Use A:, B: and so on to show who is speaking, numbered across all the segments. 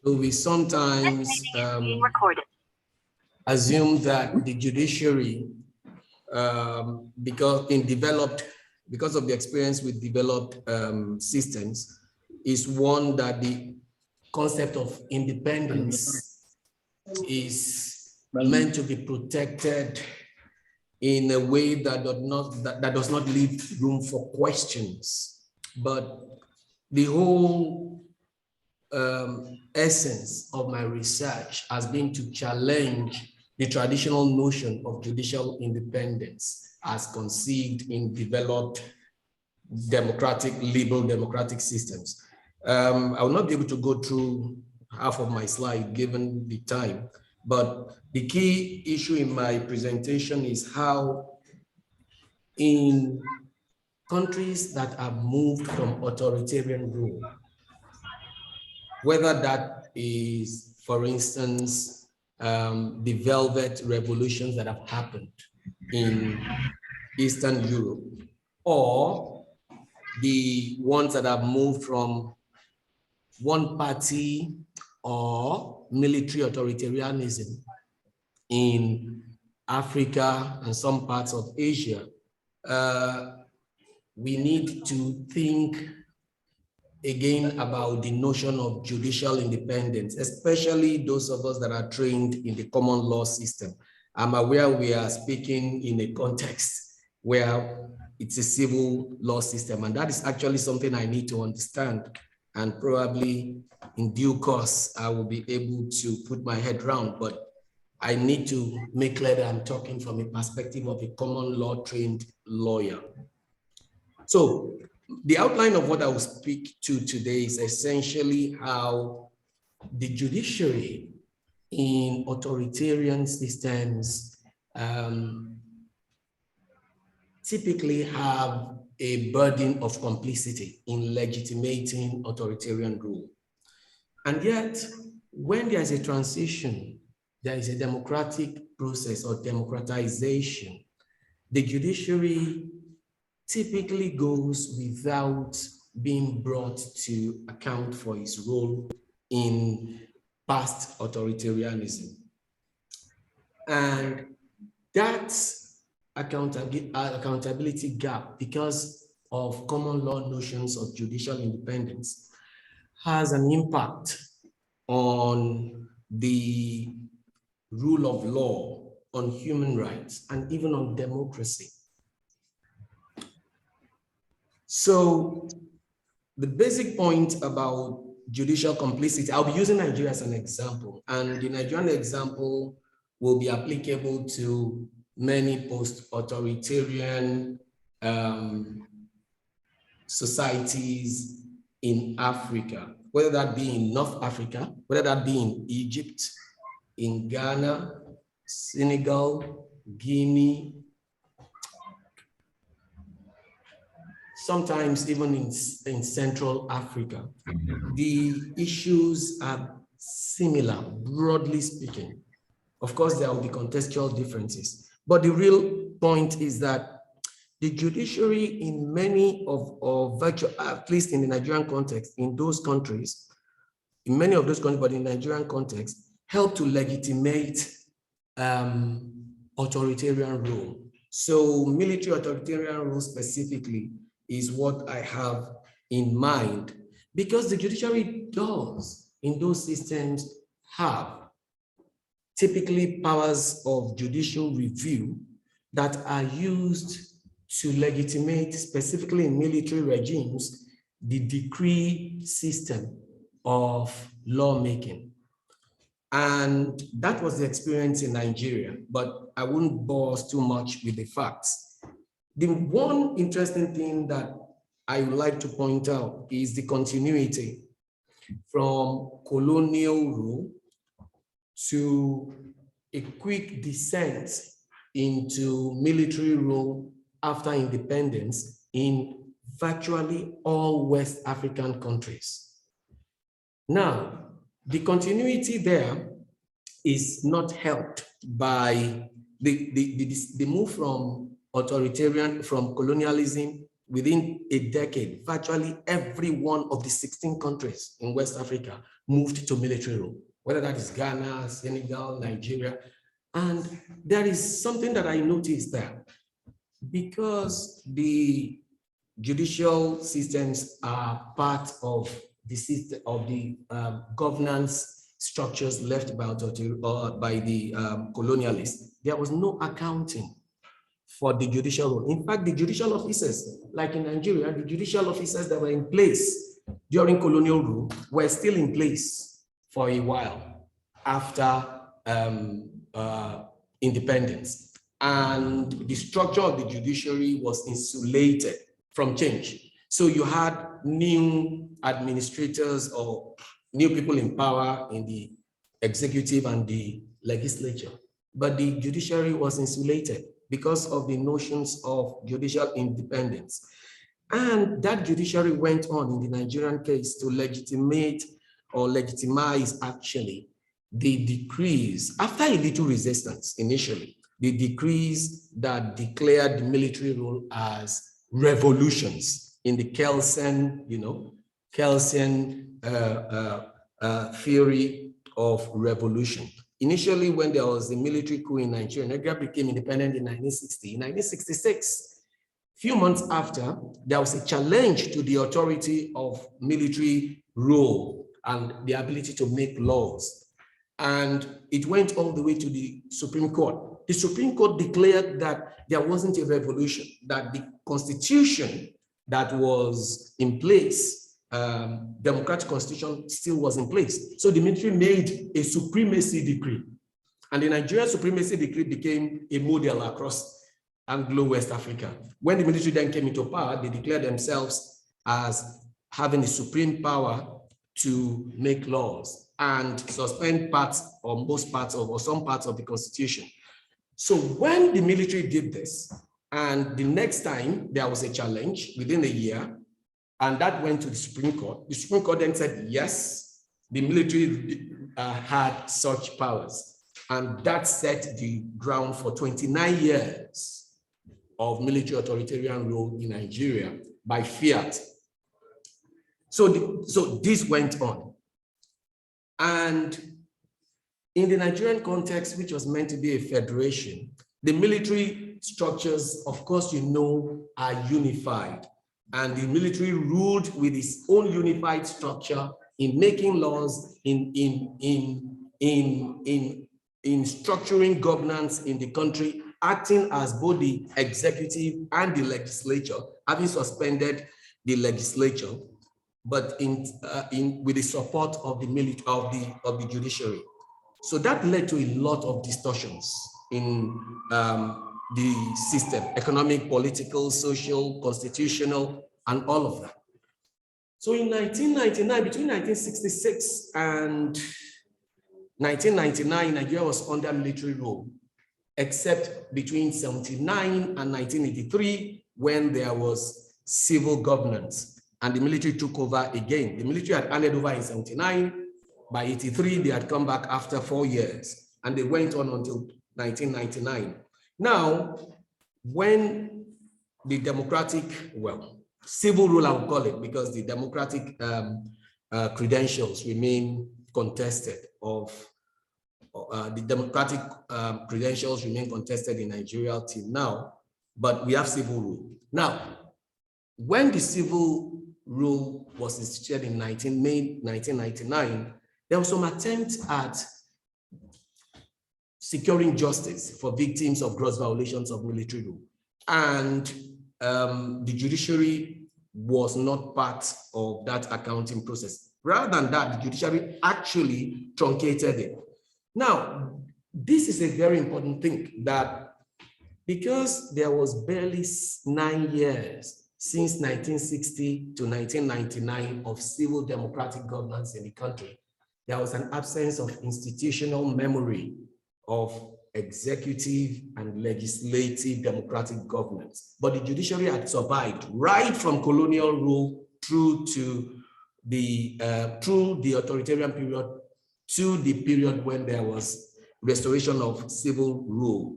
A: So we sometimes assume that the judiciary, because of the experience with developed systems, is one that the concept of independence is meant to be protected in a way that does not leave room for questions. But the whole essence of my research has been to challenge the traditional notion of judicial independence as conceived in developed democratic, liberal democratic systems. I will not be able to go through half of my slide given the time, but the key issue in my presentation is how in countries that have moved from authoritarian rule, whether that is, for instance, the Velvet revolutions that have happened in Eastern Europe, or the ones that have moved from one party or military authoritarianism in Africa and some parts of Asia, we need to think again about the notion of judicial independence, especially those of us that are trained in the common law system. I'm aware we are speaking in a context where it's a civil law system, and that is actually something I need to understand, and probably in due course, I will be able to put my head around, but I need to make clear that I'm talking from a perspective of a common law trained lawyer. So the outline of what I will speak to today is essentially how the judiciary in authoritarian systems typically have a burden of complicity in legitimating authoritarian rule. And yet, when there is a transition, there is a democratic process or democratization, the judiciary typically goes without being brought to account for its role in past authoritarianism. And that accountability gap, because of common law notions of judicial independence, has an impact on the rule of law, on human rights, and even on democracy. So the basic point about judicial complicity, I'll be using Nigeria as an example, and the Nigerian example will be applicable to many post-authoritarian societies in Africa, whether that be in North Africa, whether that be in Egypt, in Ghana, Senegal, Guinea, sometimes even in Central Africa. The issues are similar, broadly speaking. Of course, there will be contextual differences, but the real point is that the judiciary in many of virtual, at least in the Nigerian context, in those countries, in many of those countries, but in the Nigerian context, help to legitimate authoritarian rule. So military authoritarian rule specifically is what I have in mind, because the judiciary does in those systems have typically powers of judicial review that are used to legitimate, specifically in military regimes, the decree system of lawmaking. And that was the experience in Nigeria, but I wouldn't bore us too much with the facts. The one interesting thing that I would like to point out is the continuity from colonial rule to a quick descent into military rule after independence in virtually all West African countries. Now, the continuity there is not helped by the move from authoritarian, from colonialism within a decade, virtually every one of the 16 countries in West Africa moved to military rule, whether that is Ghana, Senegal, Nigeria. And there is something that I noticed there. Because the judicial systems are part of the system of the governance structures left by the colonialists, there was no accounting for the judicial role. In fact, the judicial officers, like in Nigeria, the judicial officers that were in place during colonial rule were still in place for a while after independence. And the structure of the judiciary was insulated from change. So you had new administrators or new people in power in the executive and the legislature, but the judiciary was insulated because of the notions of judicial independence. And that judiciary went on in the Nigerian case to legitimate or legitimize actually the decrees, after a little resistance initially, the decrees that declared military rule as revolutions in the Kelsen, Kelsen theory of revolution. Initially, when there was a military coup in Nigeria, Nigeria became independent in 1960. In 1966, a few months after, there was a challenge to the authority of military rule and the ability to make laws. And it went all the way to the Supreme Court. The Supreme Court declared that there wasn't a revolution, that the constitution that was in place, democratic constitution still was in place. So the military made a supremacy decree. And the Nigerian supremacy decree became a model across Anglo-West Africa. When the military then came into power, they declared themselves as having the supreme power to make laws and suspend parts or most parts of, or some parts of the constitution. So when the military did this, and the next time there was a challenge within a year, and that went to the Supreme Court then said, yes, the military had such powers. And that set the ground for 29 years of military authoritarian rule in Nigeria by fiat. So this went on. And in the Nigerian context, which was meant to be a federation, the military structures, of course, are unified. And the military ruled with its own unified structure in making laws, in structuring governance in the country, acting as both the executive and the legislature, having suspended the legislature, but with the support of the military, of the judiciary. So that led to a lot of distortions in the system, economic, political, social, constitutional, and all of that. So in 1999, between 1966 and 1999, Nigeria was under military rule, except between 1979 and 1983, when there was civil governance and the military took over again. The military had handed over in 1979. By 1983, they had come back after 4 years, and they went on until 1999. Now, when the democratic, civil rule, I would call it, because the democratic credentials remain contested in Nigeria till now, but we have civil rule. Now, when the civil rule was instituted in May 1999, there was some attempt at securing justice for victims of gross violations of military rule. And the judiciary was not part of that accounting process. Rather than that, the judiciary actually truncated it. Now, this is a very important thing, that because there was barely 9 years since 1960 to 1999 of civil democratic governance in the country, there was an absence of institutional memory of executive and legislative democratic governance. But the judiciary had survived right from colonial rule through to the authoritarian period, to the period when there was restoration of civil rule.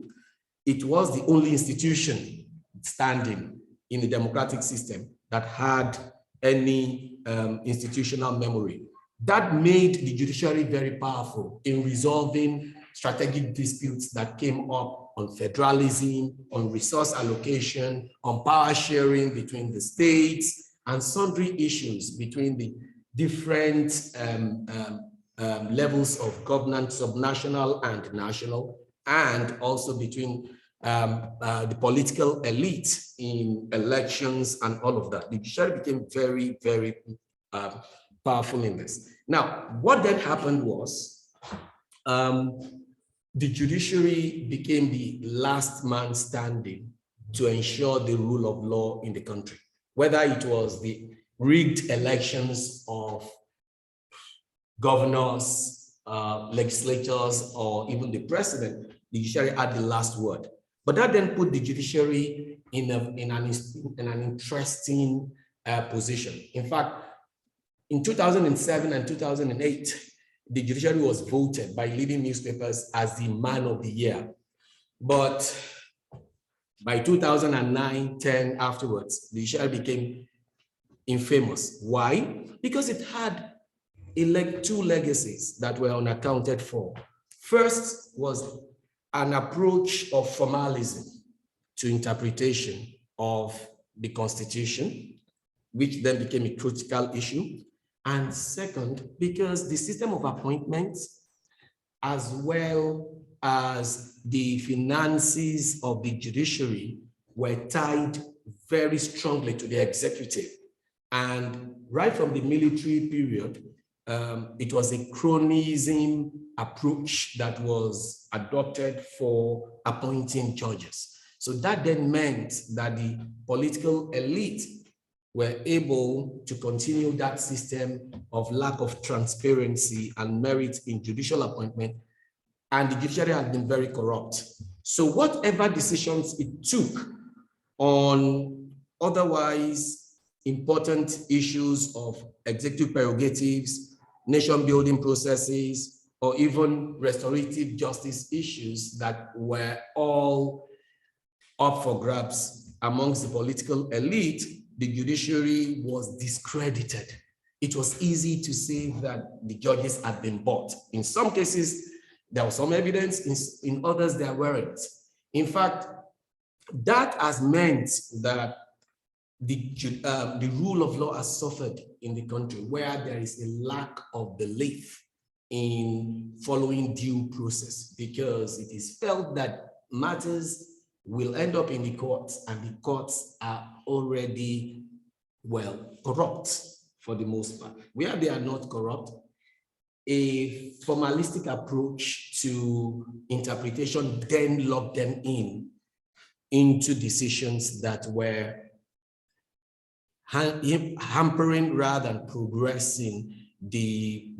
A: It was the only institution standing in the democratic system that had any institutional memory. That made the judiciary very powerful in resolving strategic disputes that came up on federalism, on resource allocation, on power sharing between the states, and sundry issues between the different levels of governance, subnational and national, and also between the political elite in elections and all of that. The judiciary became very, very powerful in this. Now, what then happened was the judiciary became the last man standing to ensure the rule of law in the country, whether it was the rigged elections of governors, legislators, or even the president. The judiciary had the last word. But that then put the judiciary in an interesting position. In fact, in 2007 and 2008, the judiciary was voted by leading newspapers as the man of the year. But by 2009, 10 afterwards, the judiciary became infamous. Why? Because it had two legacies that were unaccounted for. First was an approach of formalism to interpretation of the Constitution, which then became a critical issue. And second, because the system of appointments, as well as the finances of the judiciary, were tied very strongly to the executive. And right from the military period, it was a cronyism approach that was adopted for appointing judges. So that then meant that the political elite were able to continue that system of lack of transparency and merit in judicial appointment, and the judiciary had been very corrupt. So whatever decisions it took on otherwise important issues of executive prerogatives, nation building processes, or even restorative justice issues that were all up for grabs amongst the political elite, the judiciary was discredited. It was easy to say that the judges had been bought. In some cases, there was some evidence, in others there weren't. In fact, that has meant that the rule of law has suffered in the country, where there is a lack of belief in following due process, because it is felt that matters will end up in the courts, and the courts are already, well, corrupt for the most part. Where they are not corrupt, a formalistic approach to interpretation then locked them into decisions that were hampering rather than progressing the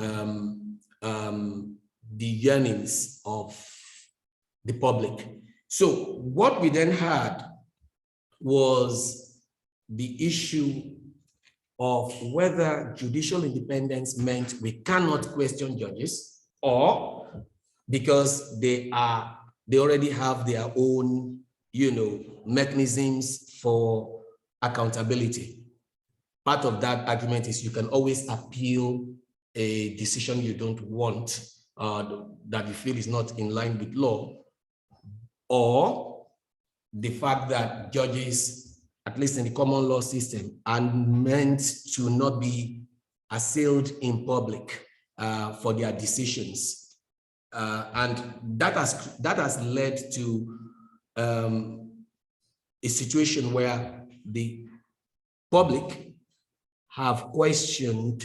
A: yearnings of the public. So what we then had was the issue of whether judicial independence meant we cannot question judges, or because they already have their own, mechanisms for accountability. Part of that argument is you can always appeal a decision you don't want, that you feel is not in line with law, or the fact that judges, at least in the common law system, are meant to not be assailed in public for their decisions. And that has led to a situation where the public have questioned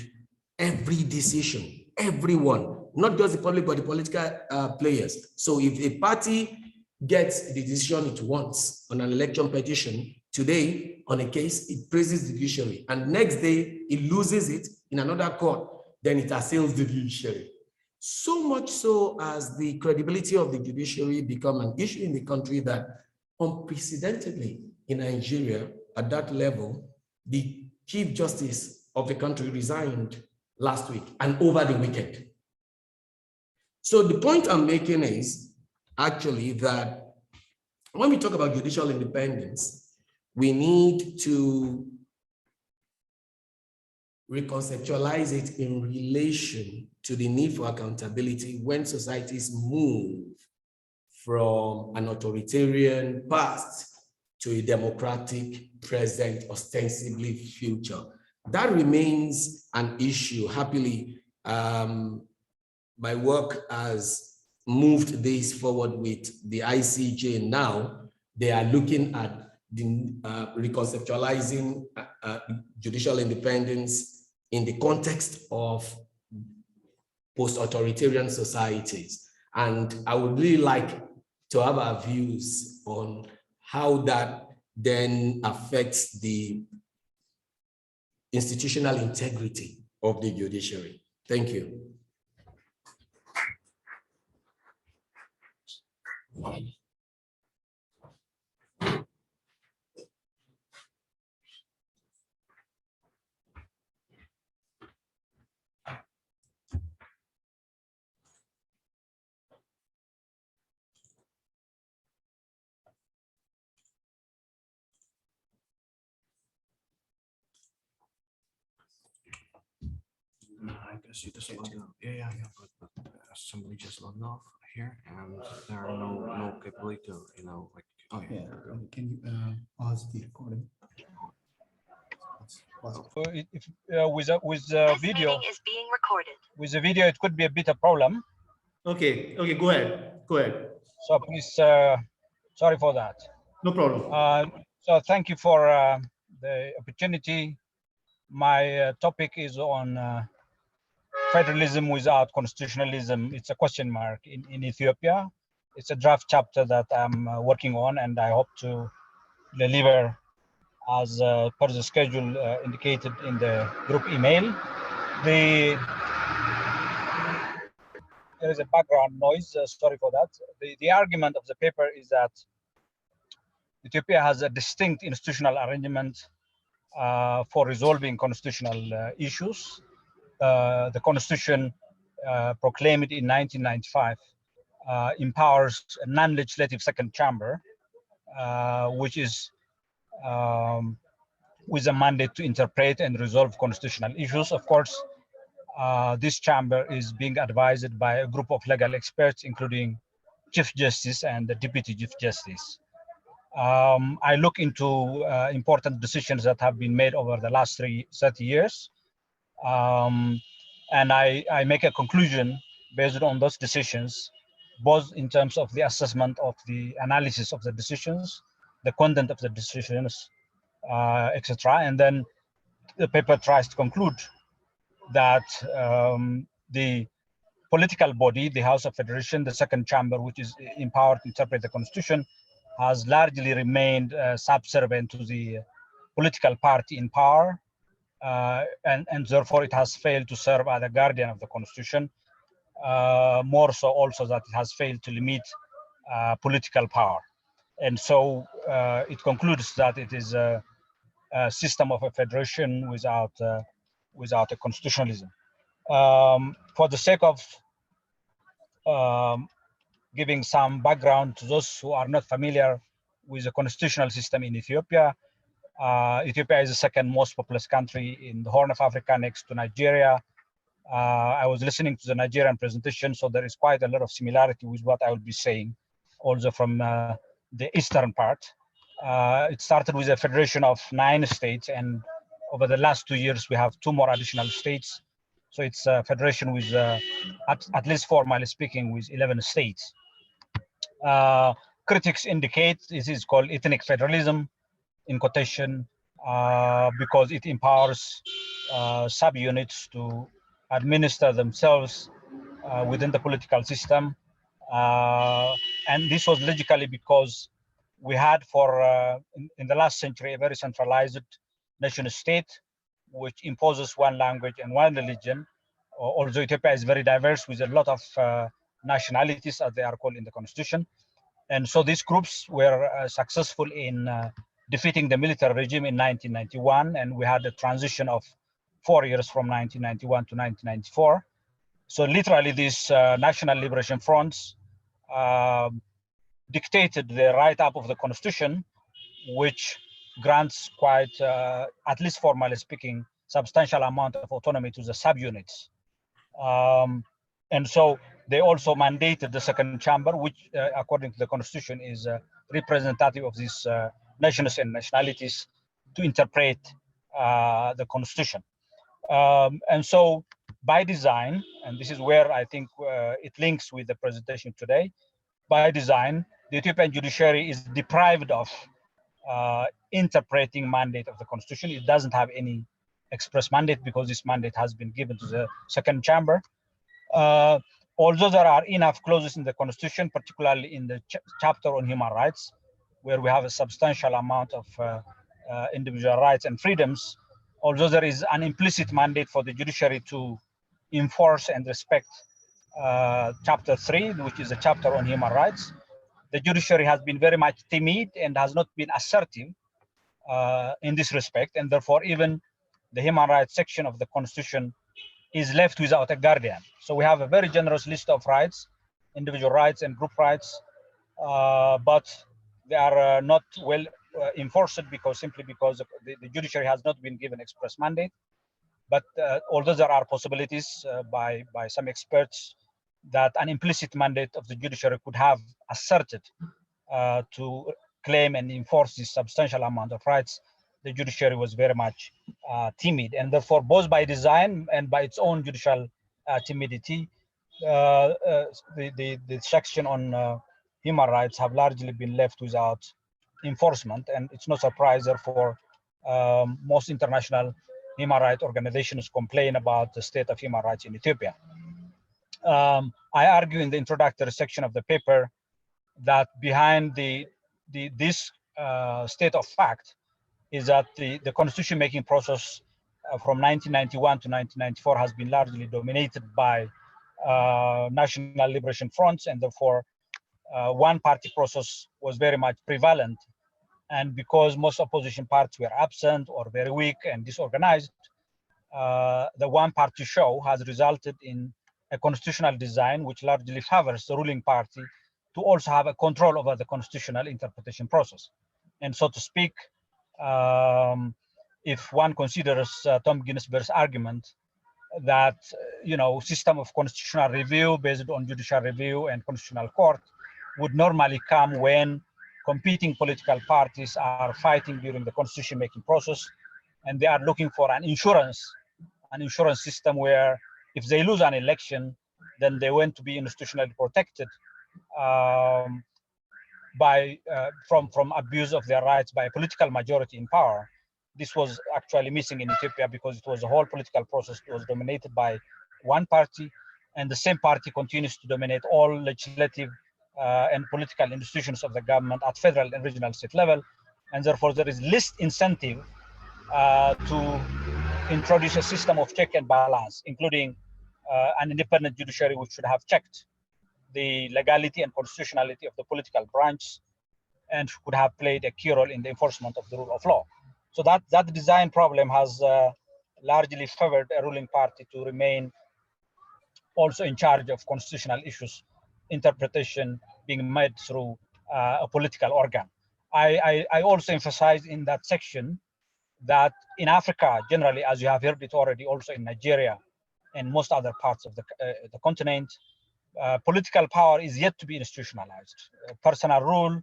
A: every decision, everyone, not just the public, but the political players. So if a party gets the decision it wants on an election petition, today on a case, it praises the judiciary, and next day it loses it in another court, then it assails the judiciary. So much so as the credibility of the judiciary become an issue in the country that unprecedentedly in Nigeria at that level, the Chief Justice of the country resigned last week and over the weekend. So the point I'm making is actually that when we talk about judicial independence, we need to reconceptualize it in relation to the need for accountability when societies move from an authoritarian past to a democratic present, ostensibly future. That remains an issue. Happily, my work has moved this forward with the ICJ now. They are looking at the reconceptualizing judicial independence in the context of post-authoritarian societies. And I would really like to have our views on how that then affects the institutional integrity of the judiciary. Thank you.
B: I guess you just logged out. Yeah, but somebody just logged off here, and there are no capability to, like, oh yeah.
C: Can you pause the recording?
D: If with video
E: is being recorded.
D: With the video, it could be a bit a problem.
C: Okay, go ahead.
D: So please, sorry for that.
C: No problem.
D: So thank you for the opportunity. My topic is on federalism without constitutionalism. It's a question mark in Ethiopia. It's a draft chapter that I'm working on, and I hope to deliver as per the schedule indicated in the group email. There is a background noise, sorry for that. The argument of the paper is that Ethiopia has a distinct institutional arrangement for resolving constitutional issues. The Constitution proclaimed in 1995 empowers a non-legislative second chamber, which is with a mandate to interpret and resolve constitutional issues. Of course, this chamber is being advised by a group of legal experts, including Chief Justice and the Deputy Chief Justice. I look into important decisions that have been made over the last 30 years. And I make a conclusion based on those decisions, both in terms of the assessment of the analysis of the decisions, the content of the decisions, etc. And then the paper tries to conclude that the political body, the House of Federation, the second chamber, which is empowered to interpret the Constitution, has largely remained subservient to the political party in power, and therefore it has failed to serve as a guardian of the Constitution. More so also that it has failed to limit political power. And so it concludes that it is a system of a federation without a constitutionalism. For the sake of giving some background to those who are not familiar with the constitutional system in Ethiopia, Ethiopia is the second most populous country in the Horn of Africa, next to Nigeria. I was listening to the Nigerian presentation, so there is quite a lot of similarity with what I will be saying, also from the eastern part. It started with a federation of 9 states, and over the last 2 years, we have 2 more additional states. So it's a federation with, at least formally speaking, with 11 states. Critics indicate this is called ethnic federalism, in quotation, because it empowers subunits to administer themselves within the political system. And this was logically because we had in the last century, a very centralized nation state, which imposes one language and one religion. Although Ethiopia is very diverse with a lot of nationalities, as they are called in the Constitution. And so these groups were successful in defeating the military regime in 1991, and we had a transition of 4 years from 1991 to 1994. So literally these national liberation fronts dictated the write-up of the Constitution, which grants quite, at least formally speaking, substantial amount of autonomy to the subunits. And so they also mandated the second chamber, which according to the constitution is representative of these nations and nationalities to interpret the constitution. And so by design, and this is where I think it links with the presentation today, by design, the Ethiopian judiciary is deprived of interpreting mandate of the constitution. It doesn't have any express mandate because this mandate has been given to the second chamber. Although there are enough clauses in the constitution, particularly in the chapter on human rights, where we have a substantial amount of individual rights and freedoms, although there is an implicit mandate for the judiciary to enforce and respect chapter 3, which is a chapter on human rights, the judiciary has been very much timid and has not been assertive in this respect, and therefore even the human rights section of the constitution is left without a guardian. So we have a very generous list of rights, individual rights and group rights, but they are not well enforced simply because the judiciary has not been given express mandate. But although there are possibilities by some experts that an implicit mandate of the judiciary could have asserted to claim and enforce this substantial amount of rights, the judiciary was very much timid, and therefore both by design and by its own judicial timidity, the section on human rights have largely been left without enforcement. And it's no surprise, therefore, most international human rights organizations complain about the state of human rights in Ethiopia. I argue in the introductory section of the paper that behind this state of fact is that the constitution making process from 1991 to 1994 has been largely dominated by national liberation fronts, and therefore one party process was very much prevalent. And because most opposition parties were absent or very weak and disorganized, the one party show has resulted in a constitutional design which largely favors the ruling party to also have a control over the constitutional interpretation process. And so to speak, if one considers Tom Ginsburg's argument that system of constitutional review based on judicial review and constitutional court would normally come when competing political parties are fighting during the constitution making process, and they are looking for an insurance system where if they lose an election, then they want to be institutionally protected from abuse of their rights by a political majority in power. This was actually missing in Ethiopia because it was a whole political process that was dominated by one party, and the same party continues to dominate all legislative and political institutions of the government at federal and regional state level, and therefore there is least incentive to introduce a system of check and balance, including an independent judiciary which should have checked the legality and constitutionality of the political branch and could have played a key role in the enforcement of the rule of law. So that design problem has largely favored a ruling party to remain also in charge of constitutional issues, interpretation being made through a political organ. I also emphasize in that section that in Africa, generally, as you have heard it already, also in Nigeria and most other parts of the continent, political power is yet to be institutionalized. Personal rule,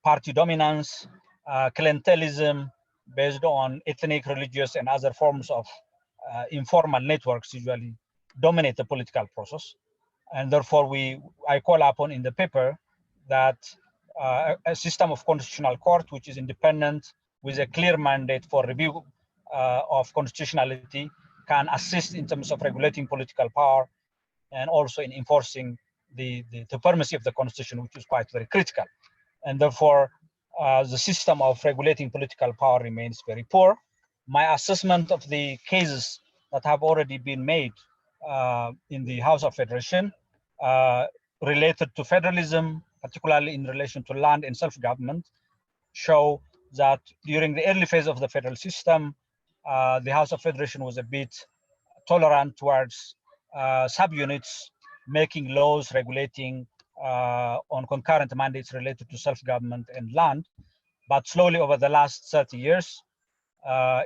D: party dominance, clientelism based on ethnic, religious, and other forms of informal networks usually dominate the political process. And therefore, I call upon in the paper that a system of constitutional court, which is independent with a clear mandate for review of constitutionality, can assist in terms of regulating political power and also in enforcing the supremacy of the constitution, which is quite very critical. And therefore, the system of regulating political power remains very poor. My assessment of the cases that have already been made in the House of Federation related to federalism, particularly in relation to land and self-government, show that during the early phase of the federal system, the House of Federation was a bit tolerant towards subunits making laws regulating on concurrent mandates related to self-government and land. But slowly over the last 30 years,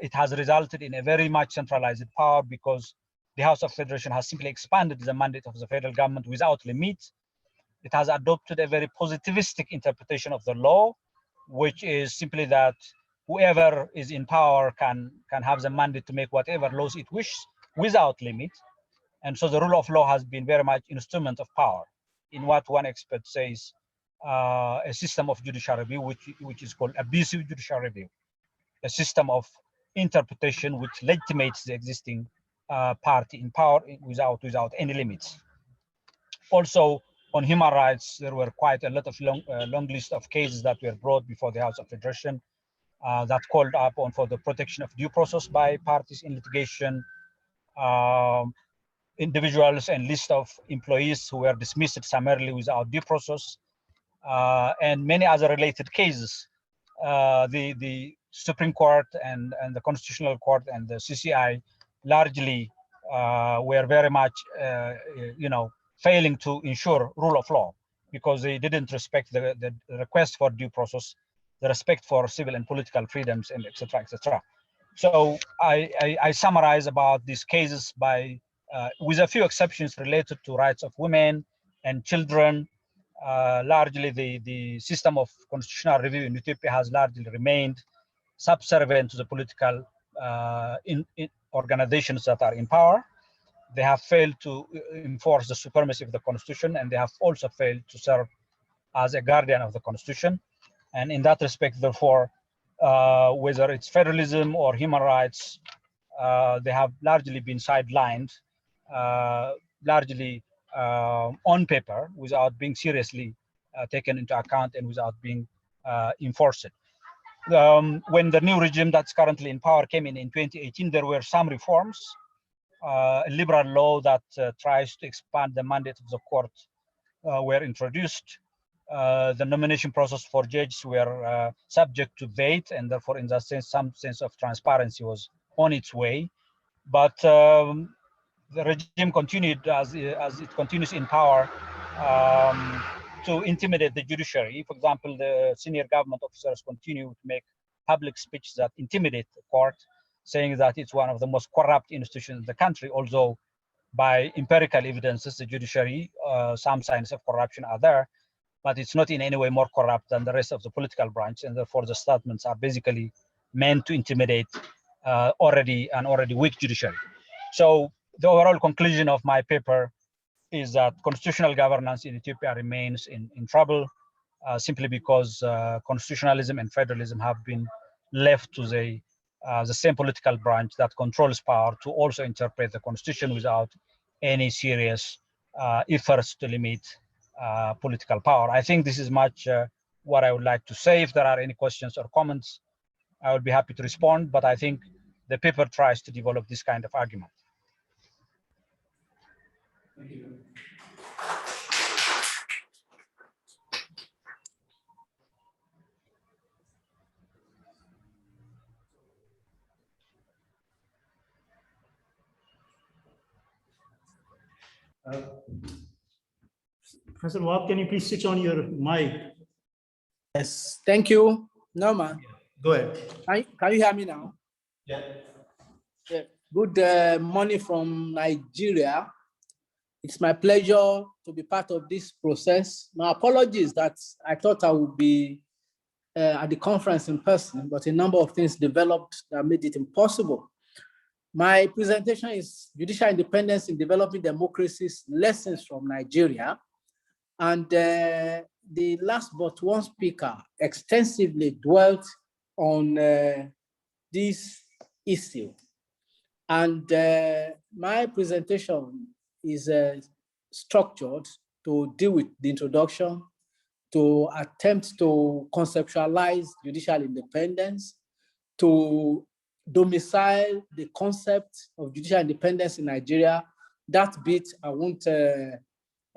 D: it has resulted in a very much centralized power because the House of Federation has simply expanded the mandate of the federal government without limit. It has adopted a very positivistic interpretation of the law, which is simply that whoever is in power can have the mandate to make whatever laws it wishes without limit. And so the rule of law has been very much instrument of power in what one expert says a system of judicial review, which is called abusive judicial review, a system of interpretation which legitimates the existing party in power without any limits. Also, on human rights, there were quite a lot of long list of cases that were brought before the House of Federation that called upon for the protection of due process by parties in litigation, individuals and list of employees who were dismissed summarily without due process, and many other related cases. The Supreme Court and the Constitutional Court and the CCI largely were very much, failing to ensure rule of law because they didn't respect the request for due process, the respect for civil and political freedoms, and et cetera, et cetera. So I summarize about these cases by, with a few exceptions related to rights of women and children. Largely the system of constitutional review in Ethiopia has largely remained subservient to the political organizations that are in power. They have failed to enforce the supremacy of the constitution, and they have also failed to serve as a guardian of the constitution. And in that respect, therefore, whether it's federalism or human rights, they have largely been sidelined, largely on paper without being seriously taken into account and without being enforced. When the new regime that's currently in power came in 2018, there were some reforms. A liberal law that tries to expand the mandate of the court were introduced. The nomination process for judges were subject to debate, and therefore, in that sense, some sense of transparency was on its way. But the regime continued as it continues in power to intimidate the judiciary. For example, the senior government officers continue to make public speeches that intimidate the court, saying that it's one of the most corrupt institutions in the country, although by empirical evidences, the judiciary, some signs of corruption are there, but it's not in any way more corrupt than the rest of the political branch, and therefore the statements are basically meant to intimidate already weak judiciary. So the overall conclusion of my paper is that constitutional governance in Ethiopia remains in trouble simply because constitutionalism and federalism have been left to the same political branch that controls power to also interpret the constitution without any serious efforts to limit political power. I think this is much what I would like to say. If there are any questions or comments, I would be happy to respond, but I think the paper tries to develop this kind of argument.
C: Thank you. Professor Wahab, can you please switch on your mic?
E: Yes, thank you, Nauman.
C: Go ahead.
E: Can you hear me now?
C: Yeah.
E: Yeah. Good morning from Nigeria. It's my pleasure to be part of this process. My apologies that I thought I would be at the conference in person, but a number of things developed that made it impossible. My presentation is Judicial Independence in Developing Democracies, Lessons from Nigeria. And the last but one speaker extensively dwelt on this issue. And my presentation is structured to deal with the introduction, to attempt to conceptualize judicial independence, to domicile the concept of judicial independence in Nigeria. That bit I won't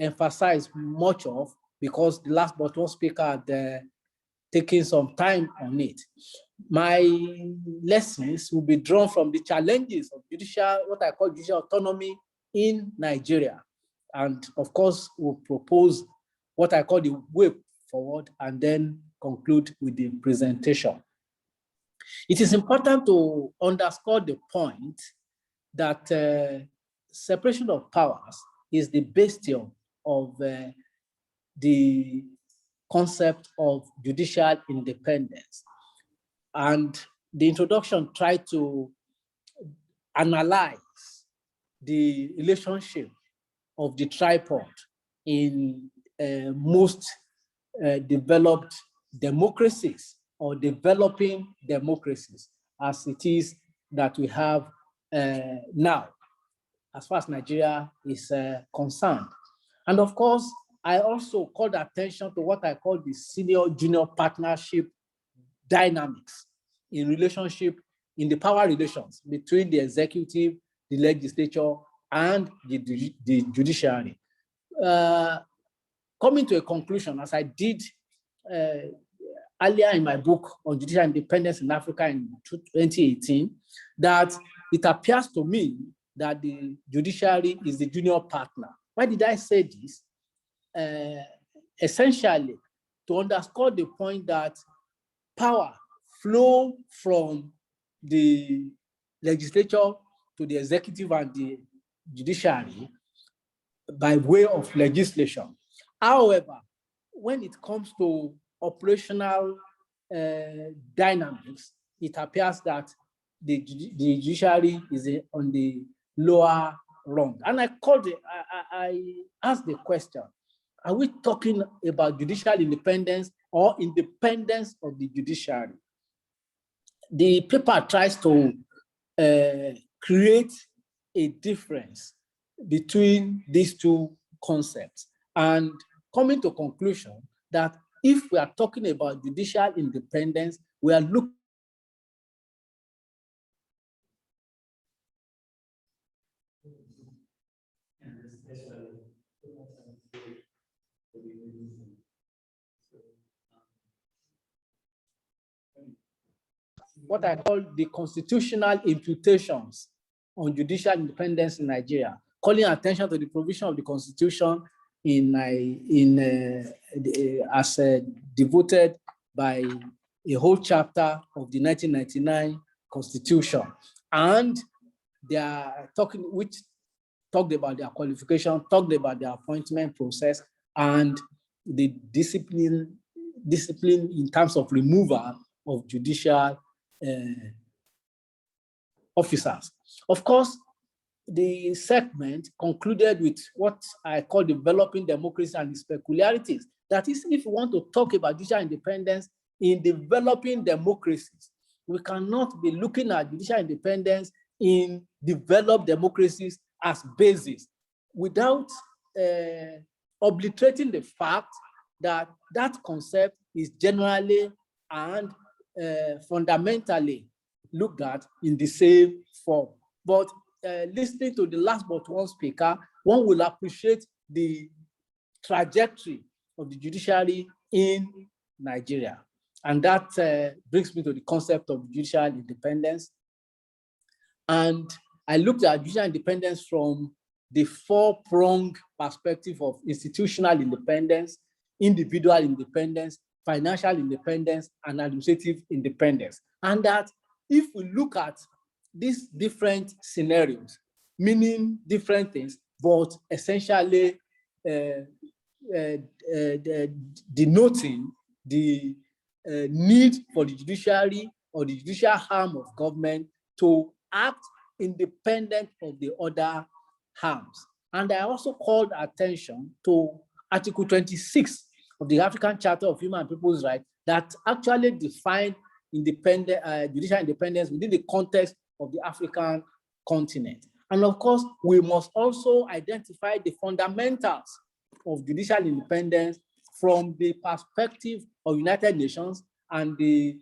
E: emphasize much of because the last but one speaker had taken some time on it. My lessons will be drawn from the challenges of judicial, what I call judicial autonomy in Nigeria. And of course, we'll propose what I call the way forward and then conclude with the presentation. It is important to underscore the point that separation of powers is the bastion of the concept of judicial independence. And the introduction tried to analyze the relationship of the tripod in most developed democracies or developing democracies, as it is that we have now, as far as Nigeria is concerned. And of course, I also called attention to what I call the senior-junior partnership dynamics in relationship, in the power relations between the executive, the legislature, and the judiciary. Coming to a conclusion, as I did earlier in my book on judicial independence in Africa in 2018, that it appears to me that the judiciary is the junior partner. Why did I say this? Essentially, to underscore the point that power flow from the legislature to the executive and the judiciary by way of legislation. However, when it comes to operational dynamics, it appears that the judiciary is on the lower rung. And I asked the question, are we talking about judicial independence or independence of the judiciary? The paper tries to create a difference between these two concepts and coming to a conclusion that if we are talking about judicial independence, we are looking what I call the constitutional imputations on judicial independence in Nigeria, calling attention to the provision of the Constitution as devoted by a whole chapter of the 1999 Constitution. And they are talking, which talked about their qualification, talked about their appointment process, and the discipline in terms of removal of judicial officers. Of course, the segment concluded with what I call developing democracy and its peculiarities. That is, if we want to talk about judicial independence in developing democracies, we cannot be looking at judicial independence in developed democracies as basis without obliterating the fact that that concept is generally and fundamentally looked at in the same form. But listening to the last but one speaker, one will appreciate the trajectory of the judiciary in Nigeria. And that brings me to the concept of judicial independence. And I looked at judicial independence from the four-pronged perspective of institutional independence, individual independence, financial independence, and administrative independence. And that if we look at these different scenarios, meaning different things, but essentially denoting the need for the judiciary or the judicial arm of government to act independent of the other arms. And I also called attention to Article 26 of the African Charter of Human and People's Rights that actually define judicial independence within the context of the African continent. And of course, we must also identify the fundamentals of judicial independence from the perspective of United Nations and the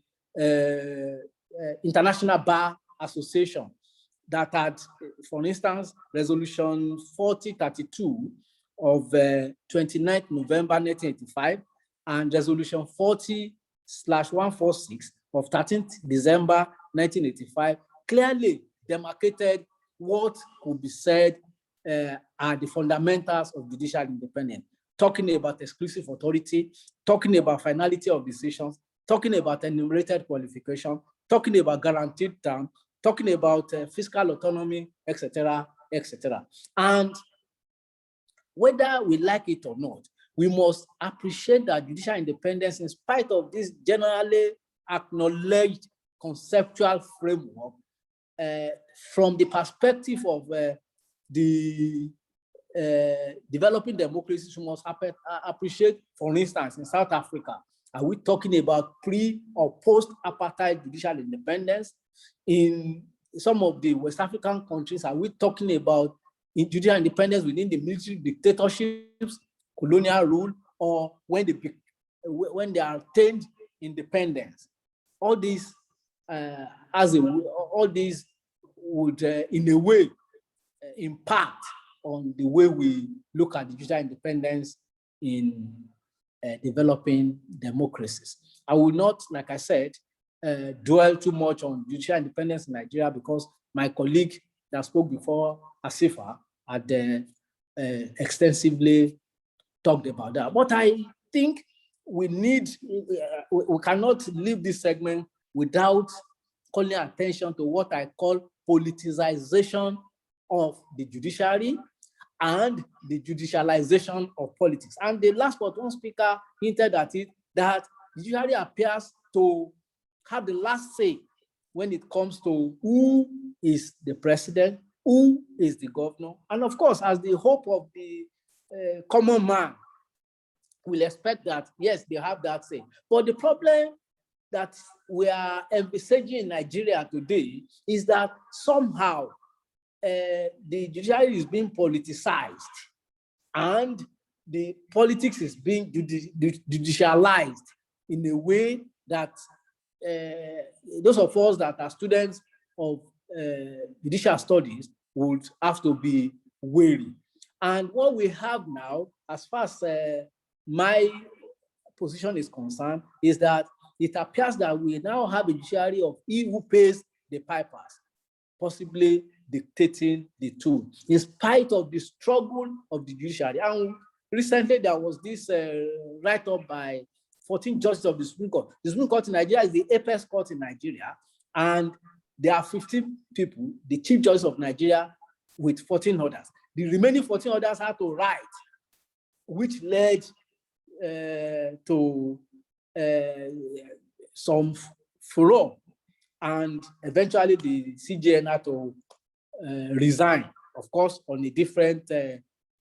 E: International Bar Association that had, for instance, Resolution 4032 of 29th November 1985 and Resolution 40/146 of 13th December 1985 clearly demarcated what could be said are the fundamentals of judicial independence, talking about exclusive authority, talking about finality of decisions, talking about enumerated qualification, talking about guaranteed term, talking about fiscal autonomy, etc., etc. And whether we like it or not, we must appreciate that judicial independence, in spite of this generally acknowledged conceptual framework, from the perspective of the developing democracies, we must appreciate, for instance, in South Africa, are we talking about pre or post-apartheid judicial independence? In some of the West African countries, are we talking about judicial independence within the military dictatorships, colonial rule, or when they are attained independence? All these, all these would, in a way, impact on the way we look at judicial independence in developing democracies. I will not, like I said, dwell too much on judicial independence in Nigeria, because my colleague that spoke before, Assefa, had extensively talked about that. But I think we cannot leave this segment without calling attention to what I call politicization of the judiciary and the judicialization of politics. And the last but one speaker hinted at it, that the judiciary appears to have the last say when it comes to who is the president, who is the governor. And of course, as the hope of the common man, we'll expect that, yes, they have that say. But the problem that we are envisaging in Nigeria today is that somehow the judiciary is being politicized and the politics is being judicialized in a way that those of us that are students of judicial studies would have to be wary. And what we have now, as far as my position is concerned, is that it appears that we now have a judiciary of he who pays the pipers, possibly dictating the tune, in spite of the struggle of the judiciary. And recently there was this write-up by 14 judges of the Supreme Court. The Supreme Court in Nigeria is the apex court in Nigeria, and there are 15 people, the chief judges of Nigeria, with 14 others. The remaining 14 others had to write, which led to some furor, and eventually the CJN had to resign, of course, on a different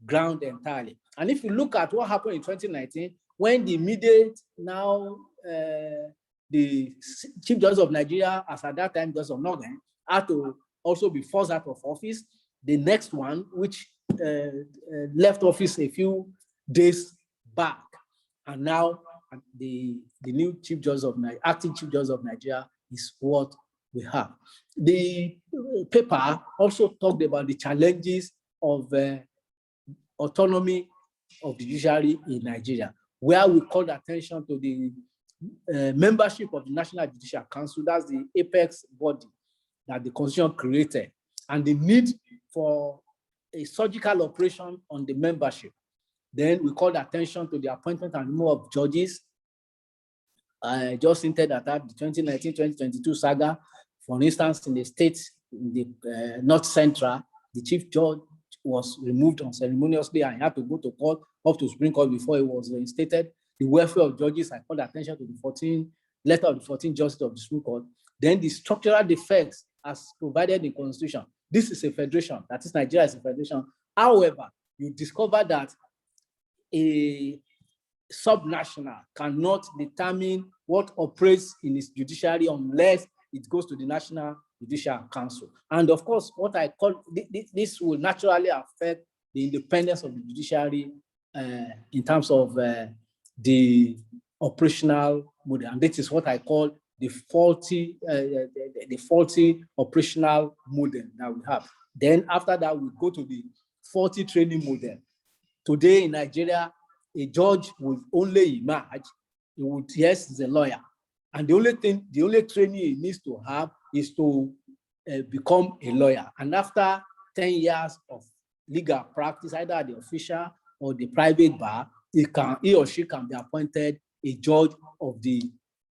E: ground entirely. And if you look at what happened in 2019, when the immediate now the chief justice of Nigeria, as at that time Justice of Nauman, had to also be forced out of office. The next one, which left office a few days back, and now the new chief justice of Nigeria, acting chief justice of Nigeria, is what we have. The paper also talked about the challenges of autonomy of the judiciary in Nigeria, where we called attention to the membership of the National Judicial Council, that's the apex body that the Constitution created, and the need for a surgical operation on the membership. Then we called attention to the appointment and removal of judges. I just hinted at that, the 2019-2022 saga. For instance, in the states, in the North Central, the chief judge was removed unceremoniously and he had to go to court, up to Supreme Court before he was reinstated. The welfare of judges, I called attention to the letter of the 14 justices of the Supreme Court. Then the structural defects as provided in the Constitution. This is a federation, that is, Nigeria is a federation. However, you discover that a subnational cannot determine what operates in its judiciary unless it goes to the National Judicial Council. And of course, what I call this will naturally affect the independence of the judiciary in terms of the operational model. And this is what I call the faulty operational model that we have. Then after that, we go to the faulty training model. Today in Nigeria, a judge will only emerge, he would, yes, he's a lawyer. And the only training he needs to have is to become a lawyer. And after 10 years of legal practice, either at the official or the private bar, he or she can be appointed a judge of the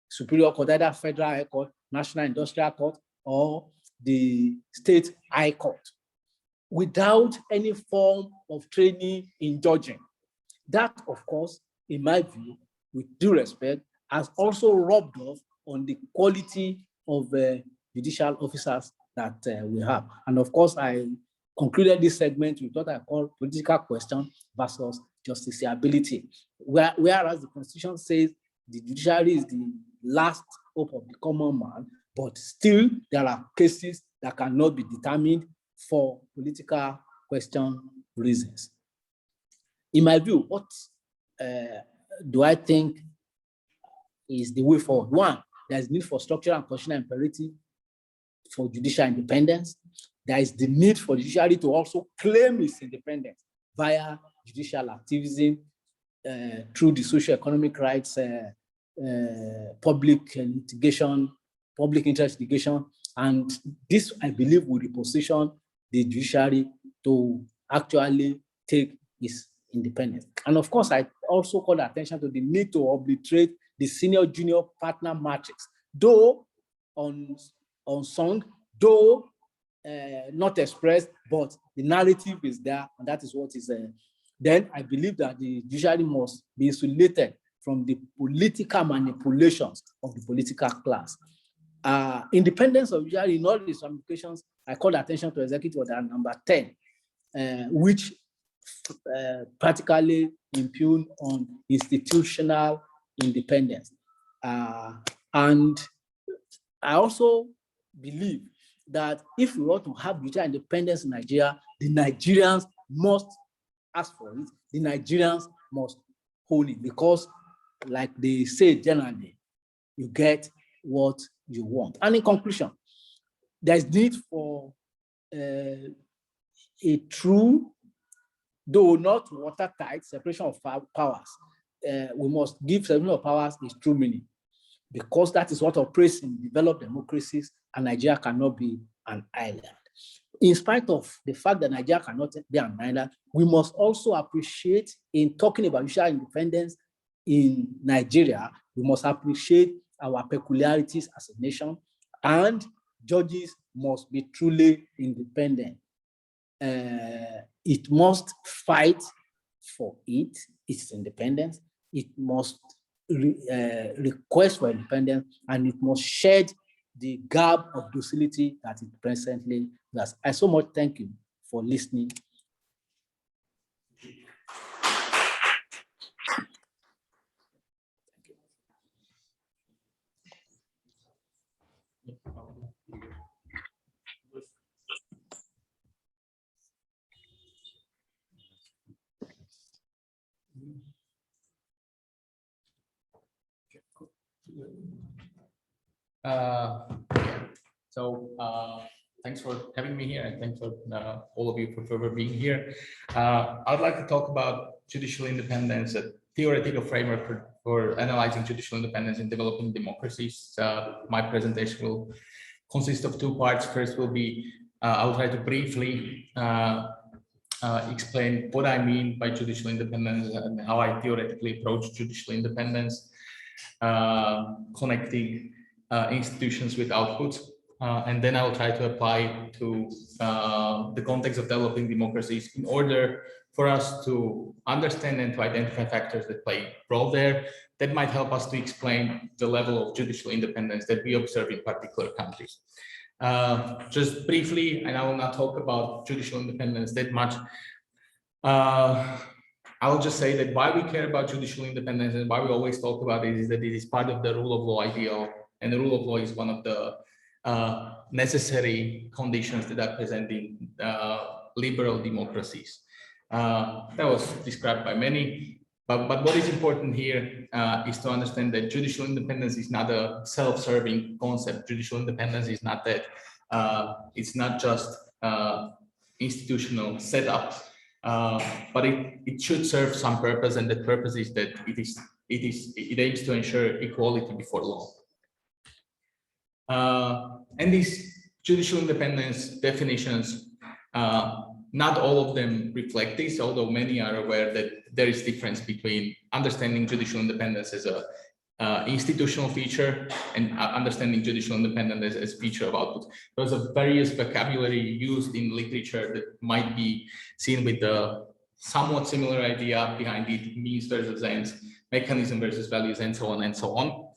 E: Superior Court, either Federal High Court, National Industrial Court, or the State High Court, without any form of training in judging. That, of course, in my view, with due respect, has also rubbed off on the quality of judicial officers that we have. And of course, I concluded this segment with what I call political question versus justiciability, whereas the Constitution says the judiciary is the last hope of the common man, but still there are cases that cannot be determined for political question reasons. In my view, what do I think is the way forward? One, there is need for structural and constitutional imperative for judicial independence. There is the need for the judiciary to also claim its independence via judicial activism through the socio-economic rights, public litigation, public interest litigation. And this, I believe, will reposition the judiciary to actually take its independence. And of course, I also call attention to the need to obliterate the senior-junior partner matrix, though unsung, though not expressed, but the narrative is there, and that is what is there. Then I believe that the judiciary must be insulated from the political manipulations of the political class. Independence of judiciary in all its ramifications, I call attention to executive order number 10, which practically impugn on institutional independence. And I also believe that if we want to have judicial independence in Nigeria, the Nigerians must ask for it, the Nigerians must hold it, because like they say generally, you get what you want. And in conclusion, there's need for a true, though not watertight, separation of powers. We must give separation of powers its true meaning, because that is what operates in developed democracies, and Nigeria cannot be an island. In spite of the fact that Nigeria cannot be an island, we must also appreciate, in talking about judicial independence in Nigeria, we must appreciate our peculiarities as a nation, and judges must be truly independent. It must fight for its independence. It must request for independence, and it must shed the garb of docility that it presently does. I so much thank you for listening.
F: Thanks for having me here, and thanks for all of you for being here. I'd like to talk about judicial independence, a theoretical framework for analyzing judicial independence in developing democracies. My presentation will consist of two parts. First will be, I'll try to briefly explain what I mean by judicial independence and how I theoretically approach judicial independence, connecting institutions with outputs. And then I will try to apply to the context of developing democracies in order for us to understand and to identify factors that play a role there that might help us to explain the level of judicial independence that we observe in particular countries. Just briefly, and I will not talk about judicial independence that much. I'll just say that why we care about judicial independence and why we always talk about it is that it is part of the rule of law ideal, and the rule of law is one of the necessary conditions that are present in liberal democracies. That was described by many, but what is important here is to understand that judicial independence is not a self-serving concept. Judicial independence is not that. It's not just institutional setup, but it should serve some purpose, and the purpose is that it aims to ensure equality before law. And these judicial independence definitions Not all of them reflect this, although many are aware that there is difference between understanding judicial independence as a institutional feature and understanding judicial independence as a feature of output. There's a various vocabulary used in literature that might be seen with the somewhat similar idea behind it: means versus ends, mechanism versus values, and so on and so on.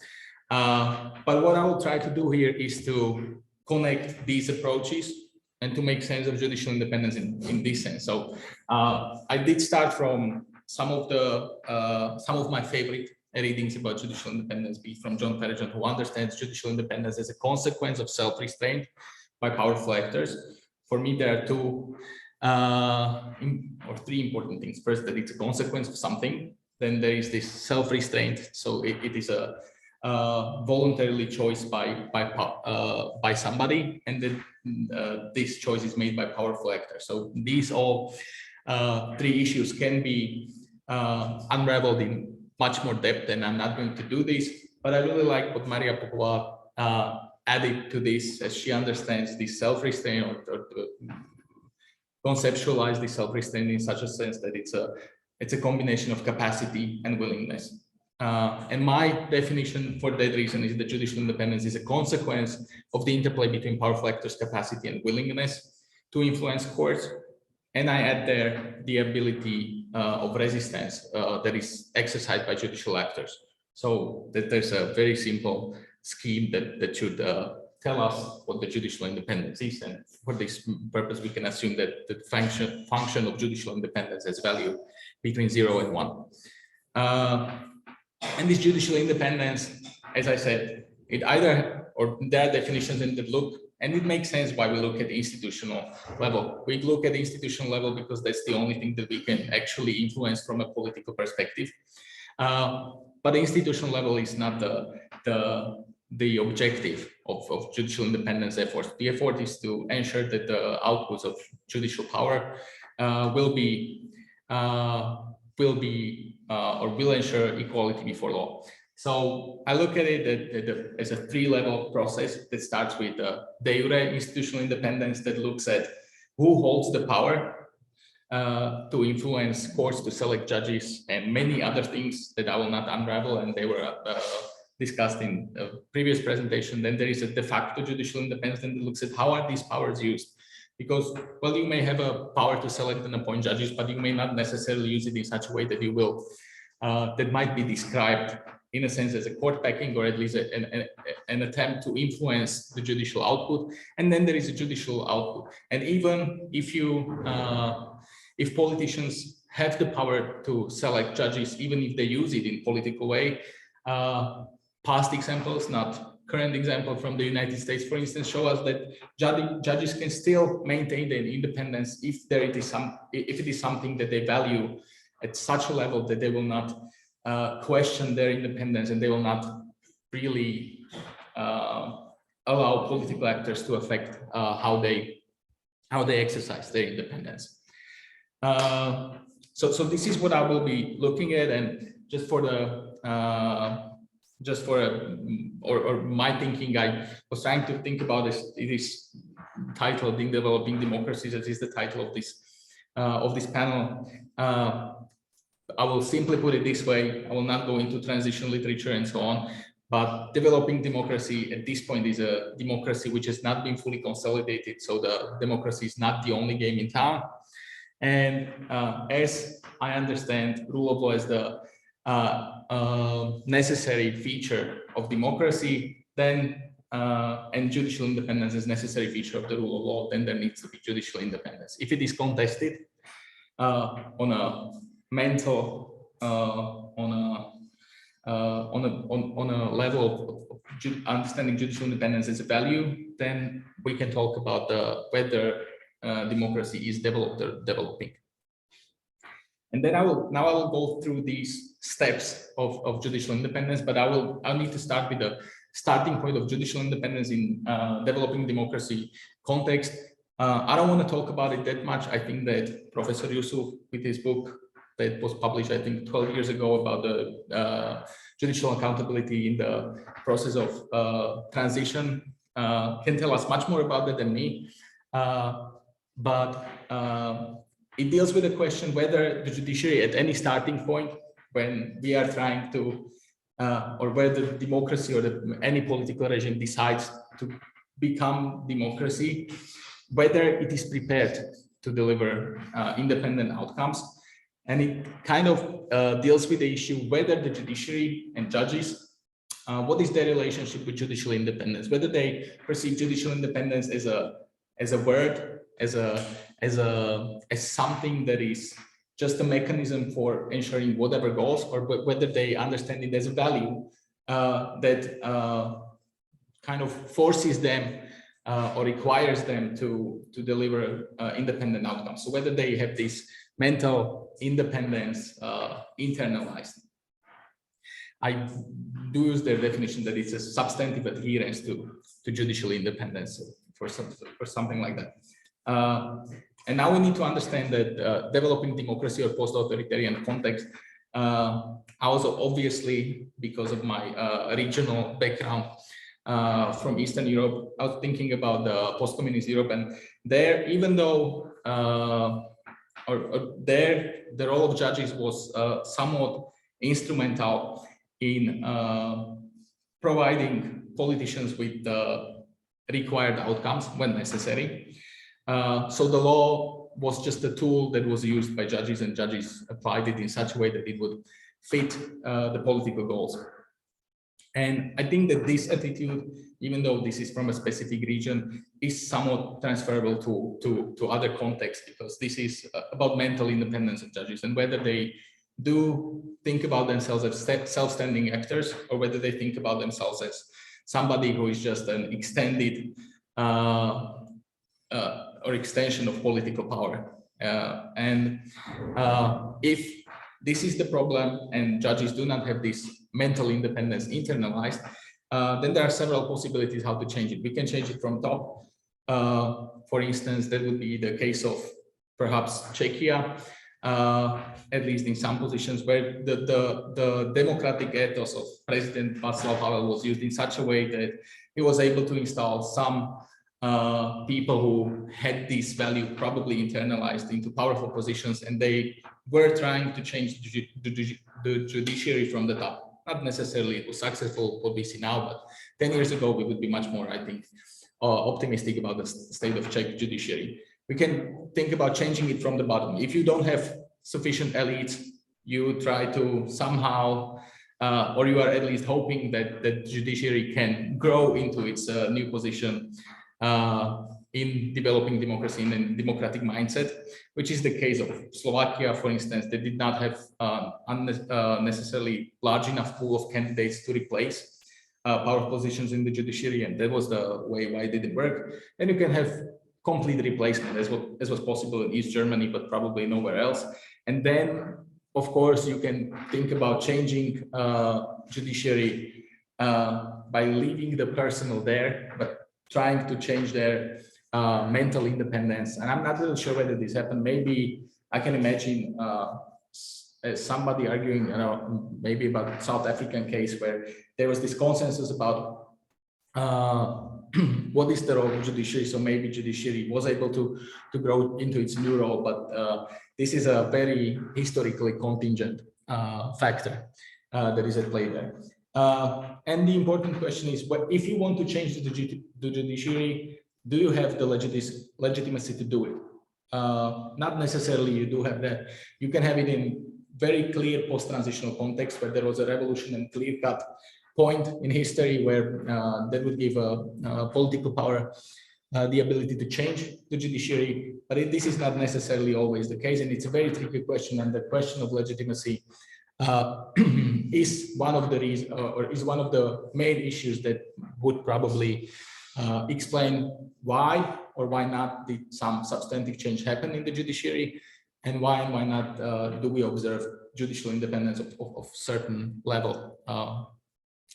F: But what I will try to do here is to connect these approaches and to make sense of judicial independence in this sense. So I did start from some of my favorite readings about judicial independence, be from John Ferguson, who understands judicial independence as a consequence of self-restraint by powerful actors. For me, there are two or three important things. First, that it's a consequence of something. Then there is this self-restraint. So it is a voluntarily choice by somebody, and then this choice is made by powerful actors. So these all three issues can be unraveled in much more depth, and I'm not going to do this, but I really like what Maria Popova added to this, as she understands this self-restraint, or conceptualize the self-restraint in such a sense that it's a combination of capacity and willingness. And my definition for that reason is that judicial independence is a consequence of the interplay between powerful actors' capacity and willingness to influence courts. And I add there the ability of resistance that is exercised by judicial actors. So that there's a very simple scheme that should tell us what the judicial independence is. And for this purpose, we can assume that the function of judicial independence has value between 0 and 1. And this judicial independence, as I said, it either, or there are definitions in the look, and it makes sense why we look at the institutional level. We look at the institutional level because that's the only thing that we can actually influence from a political perspective. But the institutional level is not the objective of judicial independence efforts. The effort is to ensure that the outputs of judicial power will ensure equality before law. So I look at it as a three-level process that starts with de jure institutional independence, that looks at who holds the power to influence courts, to select judges, and many other things that I will not unravel, and they were discussed in a previous presentation. Then there is a de facto judicial independence that looks at how are these powers used. Because, well, you may have a power to select and appoint judges, but you may not necessarily use it in such a way that you will, that might be described in a sense as a court packing, or at least an attempt to influence the judicial output. And then there is a judicial output. And even if if politicians have the power to select judges, even if they use it in political way, past examples, not current example from the United States, for instance, show us that judges can still maintain their independence if it is something that they value at such a level that they will not question their independence, and they will not really allow political actors to affect how they exercise their independence. So this is what I will be looking at, and just for my thinking, I was trying to think about this. It is titled "In Developing Democracies." That is the title of this panel. I will simply put it this way. I will not go into transition literature and so on, but developing democracy at this point is a democracy which has not been fully consolidated. So the democracy is not the only game in town. And as I understand rule of law as the necessary feature of democracy, then and judicial independence is necessary feature of the rule of law, then there needs to be judicial independence. If it is contested on a mental, on a level of understanding judicial independence as a value, then we can talk about whether democracy is developed or developing. And then I will go through these steps of judicial independence, but I'll need to start with the starting point of judicial independence in developing democracy context. I don't want to talk about it that much. I think that Professor Yusuf, with his book that was published, I think 12 years ago, about the judicial accountability in the process of transition, can tell us much more about that than me. but it deals with the question whether the judiciary at any starting point, when we are trying to, or whether the democracy or any political regime decides to become democracy, whether it is prepared to deliver independent outcomes. And it kind of deals with the issue whether the judiciary and judges, what is their relationship with judicial independence, whether they perceive judicial independence as a word, as something that is just a mechanism for ensuring whatever goals, or whether they understand it as a value that kind of forces them or requires them to deliver independent outcomes. So whether they have this mental independence internalized. I do use their definition that it's a substantive adherence to judicial independence for something like that. And now we need to understand that developing democracy or post-authoritarian context, also obviously because of my regional background from Eastern Europe, I was thinking about the post-communist Europe, and there, even though the role of judges was somewhat instrumental in providing politicians with the required outcomes when necessary. So the law was just a tool that was used by judges, and judges applied it in such a way that it would fit the political goals. And I think that this attitude, even though this is from a specific region, is somewhat transferable to other contexts, because this is about mental independence of judges and whether they do think about themselves as self-standing actors, or whether they think about themselves as somebody who is just an extended or extension of political power. If this is the problem and judges do not have this mental independence internalized, then there are several possibilities how to change it. We can change it from top. For instance, that would be the case of perhaps Czechia, at least in some positions where the democratic ethos of President Václav Havel was used in such a way that he was able to install some people who had this value probably internalized into powerful positions, and they were trying to change the judiciary from the top. Not necessarily it was successful, what we see now, but 10 years ago, we would be much more, I think, optimistic about the state of Czech judiciary. We can think about changing it from the bottom. If you don't have sufficient elites, you try to somehow, or you are at least hoping that the judiciary can grow into its new position in developing democracy in a democratic mindset, which is the case of Slovakia, for instance. They did not have necessarily large enough pool of candidates to replace powerful positions in the judiciary, and that was the way why it didn't work. And you can have complete replacement, as was possible in East Germany, but probably nowhere else. And then, of course, you can think about changing judiciary by leaving the personnel there, but trying to change their mental independence. And I'm not really sure whether this happened. Maybe I can imagine somebody arguing, maybe about the South African case where there was this consensus about what is the role of judiciary. So maybe judiciary was able to grow into its new role, but this is a very historically contingent factor that is at play there. And the important question is, if you want to change the judiciary, do you have the legitimacy to do it? Not necessarily you do have that. You can have it in very clear post-transitional context where there was a revolution and clear-cut point in history where that would give political power the ability to change the judiciary. But this is not necessarily always the case, and it's a very tricky question, and the question of legitimacy is one of the reasons, or is one of the main issues that would probably explain why or why not did some substantive change happen in the judiciary, and why not do we observe judicial independence of certain level.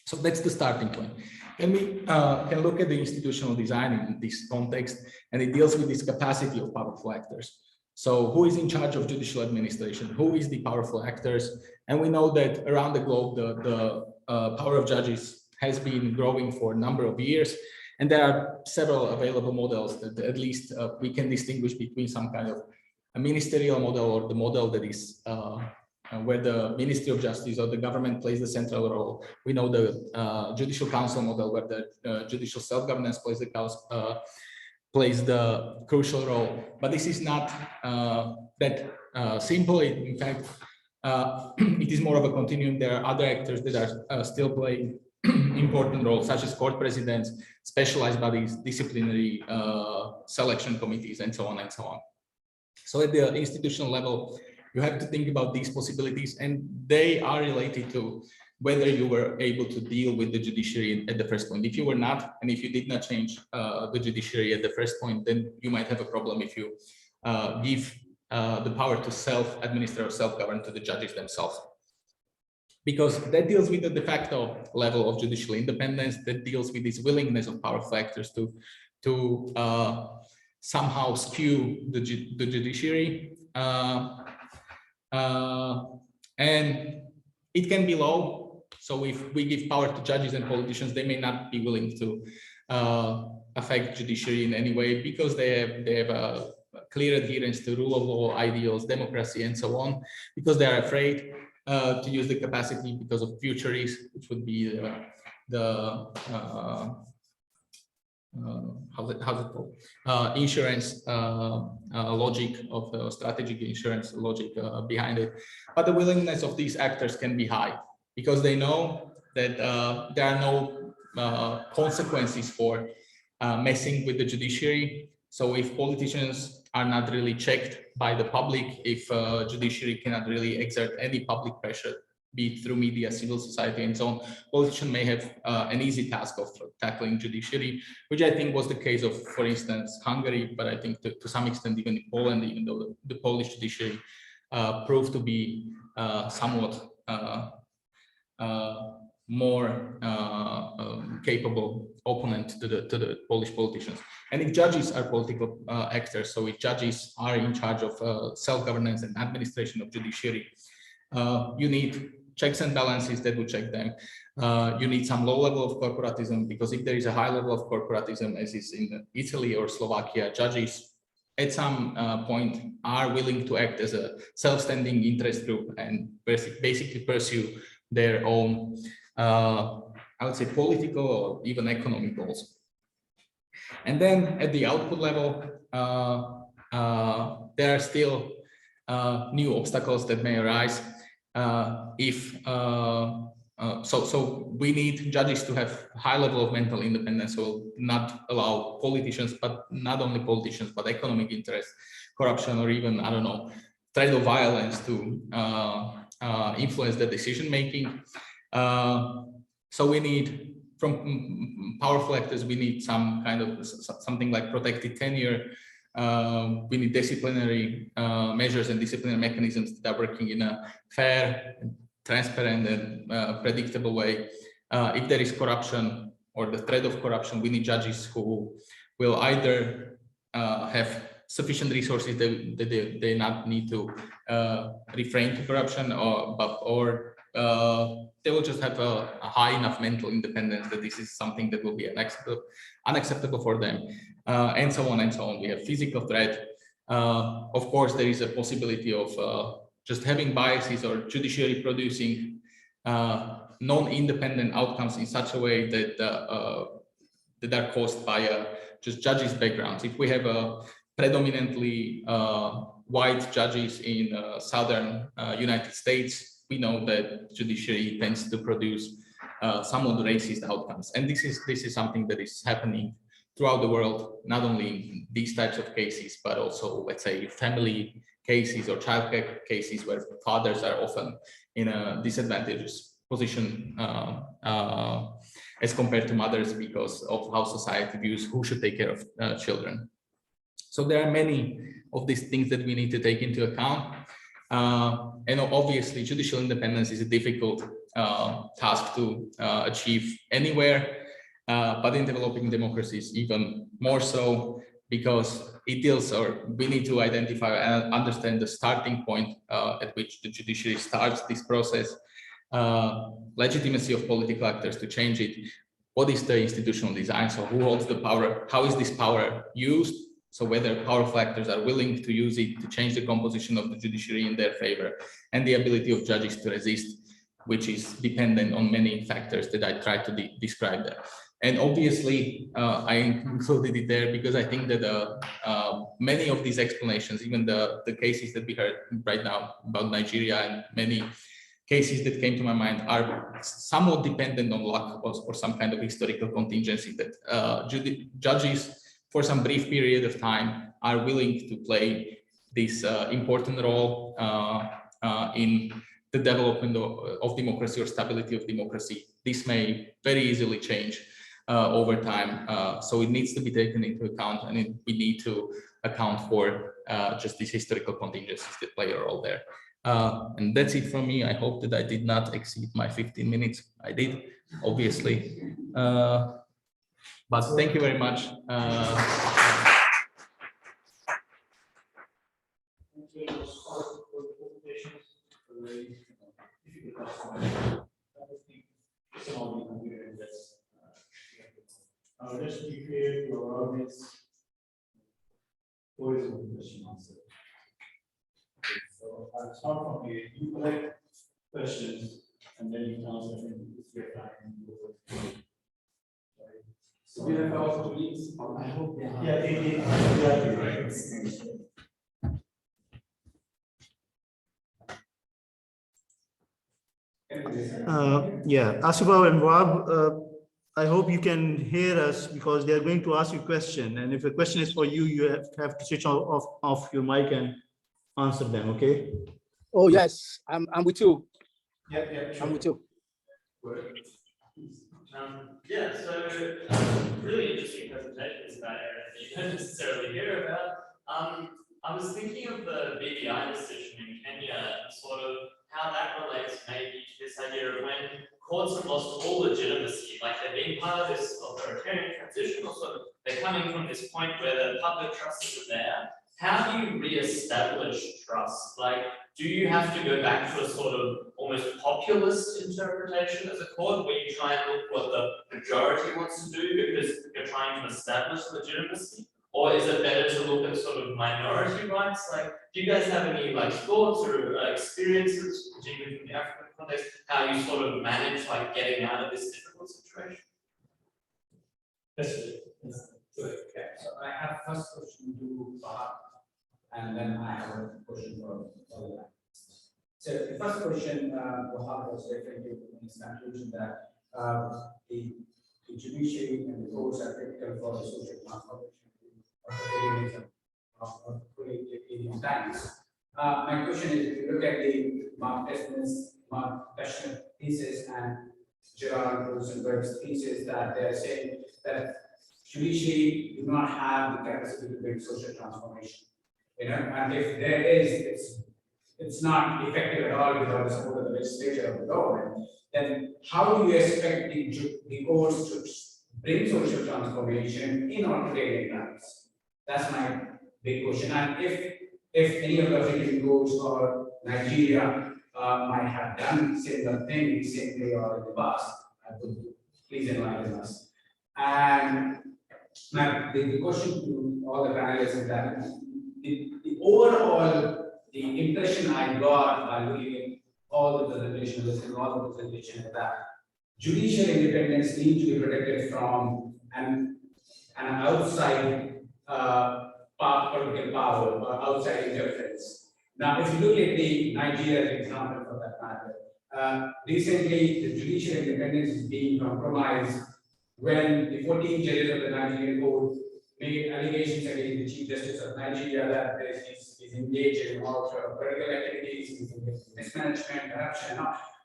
F: So that's the starting point. And we can look at the institutional design in this context, and it deals with this capacity of powerful actors. So who is in charge of judicial administration? Who is the powerful actors? And we know that around the globe, the power of judges has been growing for a number of years. And there are several available models that at least we can distinguish between some kind of a ministerial model or the model that is where the Ministry of Justice or the government plays the central role. We know the Judicial Council model where the judicial self-governance plays the crucial role. But this is not that simple. In fact, it is more of a continuum. There are other actors that are still playing important roles, such as court presidents, specialized bodies, disciplinary selection committees, and so on and so on. So at the institutional level, you have to think about these possibilities, and they are related to whether you were able to deal with the judiciary at the first point. If you were not, and if you did not change the judiciary at the first point, then you might have a problem if you give the power to self-administer or self-govern to the judges themselves. Because that deals with the de facto level of judicial independence, that deals with this willingness of powerful actors to somehow skew the judiciary. And it can be low. So if we give power to judges and politicians, they may not be willing to affect judiciary in any way because they have a clear adherence to rule of law, ideals, democracy, and so on, because they are afraid to use the capacity because of future risks, which would be how's it called? Insurance logic of the strategic insurance logic behind it. But the willingness of these actors can be high because they know that there are no consequences for messing with the judiciary. So if politicians are not really checked by the public, if judiciary cannot really exert any public pressure, be it through media, civil society, and so on, politicians may have an easy task of tackling judiciary, which I think was the case of, for instance, Hungary, but I think to some extent even in Poland, even though the Polish judiciary proved to be somewhat more capable opponent to the Polish politicians. And if judges are political actors, so if judges are in charge of self-governance and administration of judiciary, you need checks and balances that would check them. You need some low level of corporatism, because if there is a high level of corporatism, as is in Italy or Slovakia, judges at some point are willing to act as a self-standing interest group and basically pursue their own, I would say, political or even economic goals. And then at the output level, there are still new obstacles that may arise. So we need judges to have high level of mental independence, so not allow politicians, but not only politicians, but economic interests, corruption, or even, I don't know, threat of violence to influence the decision making. So we need, from powerful actors, we need some kind of something like protected tenure. We need disciplinary measures and disciplinary mechanisms that are working in a fair, transparent, and predictable way. If there is corruption or the threat of corruption, we need judges who will either have sufficient resources that they not need to refrain to corruption, or they will just have a high enough mental independence that this is something that will be unacceptable for them, and so on and so on. We have physical threat. Of course, there is a possibility of just having biases or judiciary producing non-independent outcomes in such a way that that are caused by just judges' backgrounds. If we have predominantly white judges in southern United States, we know that judiciary tends to produce somewhat racist outcomes, and this is something that is happening throughout the world, not only in these types of cases, but also, let's say, family cases or childcare cases where fathers are often in a disadvantageous position as compared to mothers because of how society views who should take care of children. So there are many of these things that we need to take into account. And obviously, judicial independence is a difficult task to achieve anywhere, but in developing democracies even more so, because it deals, or we need to identify and understand the starting point at which the judiciary starts this process, legitimacy of political actors to change it, what is the institutional design? So who holds the power? How is this power used? So whether powerful actors are willing to use it to change the composition of the judiciary in their favor, and the ability of judges to resist, which is dependent on many factors that I tried to describe there. And obviously, I included it there because I think that many of these explanations, even the cases that we heard right now about Nigeria and many cases that came to my mind, are somewhat dependent on luck or some kind of historical contingency that judges, for some brief period of time, are willing to play this important role in the development of democracy or stability of democracy. This may very easily change over time, so it needs to be taken into account, and we need to account for just these historical contingencies that play a role there. And that's it from me. I hope that I did not exceed my 15 minutes. I did, obviously. But thank you very much.
C: Just to be clear, your audience, what is the question answer? So I'll start from here. You collect questions and then you can answer them if you have time. So we have also colleagues. I hope they have. Yeah, right. Yeah, Assefa and Wahab, I hope you can hear us because they are going to ask you a question. And if the question is for you, you have to switch off your mic and answer them, okay?
E: Oh, yes, I'm with you.
C: Yeah, sure.
E: I'm with you.
G: Yeah, so really interesting presentations about areas that you don't necessarily hear about. I was thinking of the BBI decision in Kenya and sort of how that relates maybe to this idea of when courts have lost all legitimacy, like they're being part of this authoritarian transition, or sort of they're coming from this point where the public trust isn't there. How do you re-establish trust? Like, do you have to go back to a sort of almost populist interpretation as a court where you try and look what the majority wants to do because you're trying to establish legitimacy? Or is it better to look at sort of minority rights? Like, do you guys have any like thoughts or experiences, particularly from the African context, how you sort of manage like getting out of this difficult situation?
C: Yes.
H: Okay, so I have first question to Wahab, and then I have a question for Ola. So the first question, Wahab was referring to in his conclusion that the judiciary and the courts are critical for the social transformation of European times. My question is, if you look at the Mark Teshner thesis and Gerard Rosenberg's thesis, that they are saying that judiciary do not have the capacity to bring social transformation. You know, and if there is, it's not effective at all without the support of the legislature of the government. Then how do you expect the courts to bring social transformation in authoritarian times? That's my big question. And if any of the African courts or Nigeria might have done similar thing recently or in the past, I would please enlighten us. And the question to all the panelists is that the overall, the impression I got by looking at all the presentation, listening to all the presentation is that judicial independence needs to be protected from an outside political power or outside interference. Now, if you look at the Nigeria example for that matter, recently the judicial independence is being compromised when the 14 judges of the Nigerian court made allegations against the Chief Justice of Nigeria that he's engaged in all sort of political activities, he's engaged in mismanagement, corruption.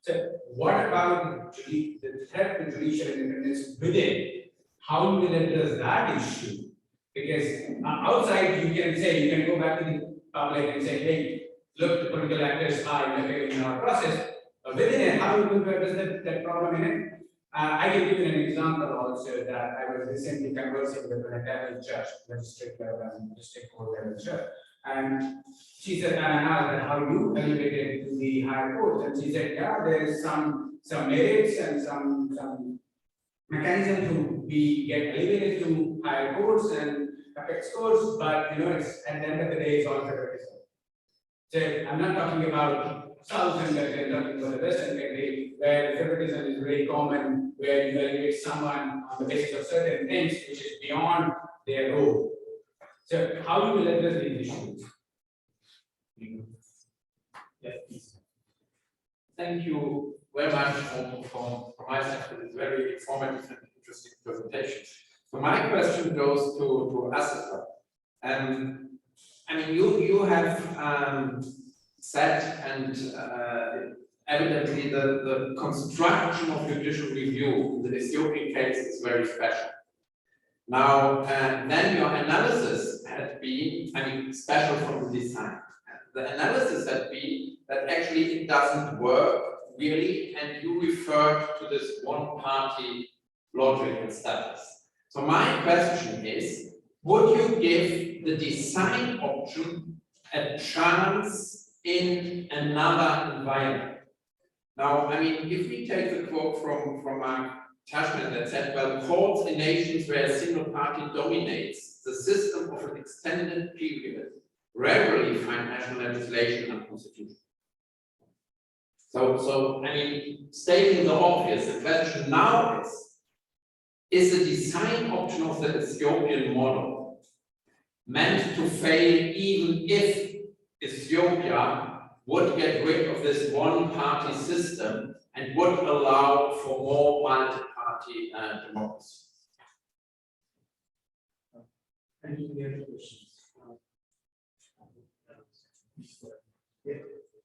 H: So, what about the threat to judicial independence within? How will it address that issue? Because outside, you can go back to the public and say, hey, look, the political actors are interfering in our process. But within it, how will you address that problem in it? I can give you an example also that I was recently conversing with an Italian judge, magistrate level and district court level judge. And she said, and I asked that how you elevated to the higher court. And she said, yeah, there is some merits and some mechanism to get elevated to higher courts and apex courts, but it's at the end of the day, it's all favoritism. So I'm not talking about southern country, I'm talking about the western country, where favoritism is very common, where you evaluate someone on the basis of certain things which is beyond their role. So how do we address these issues?
F: Yes, please. Thank you very much for my side for this very informative and interesting presentation. So my question goes to Assefa. I mean, you have said, and evidently the construction of judicial review in the Ethiopian case is very special. Now, then your analysis had been, I mean, special from the design. The analysis had been that actually it doesn't work really, and you referred to this one-party logic and status. So my question is, would you give the design option a chance in another environment? Now, I mean, if we take the quote from Tashman that said, well, courts in nations where a single party dominates the system of an extended period rarely find national legislation unconstitutional. So I mean, stating the obvious, the question now is the design option of the Ethiopian model meant to fail even if Ethiopia would get rid of this one-party system and would allow for more multi-party democracy?
H: Any other questions?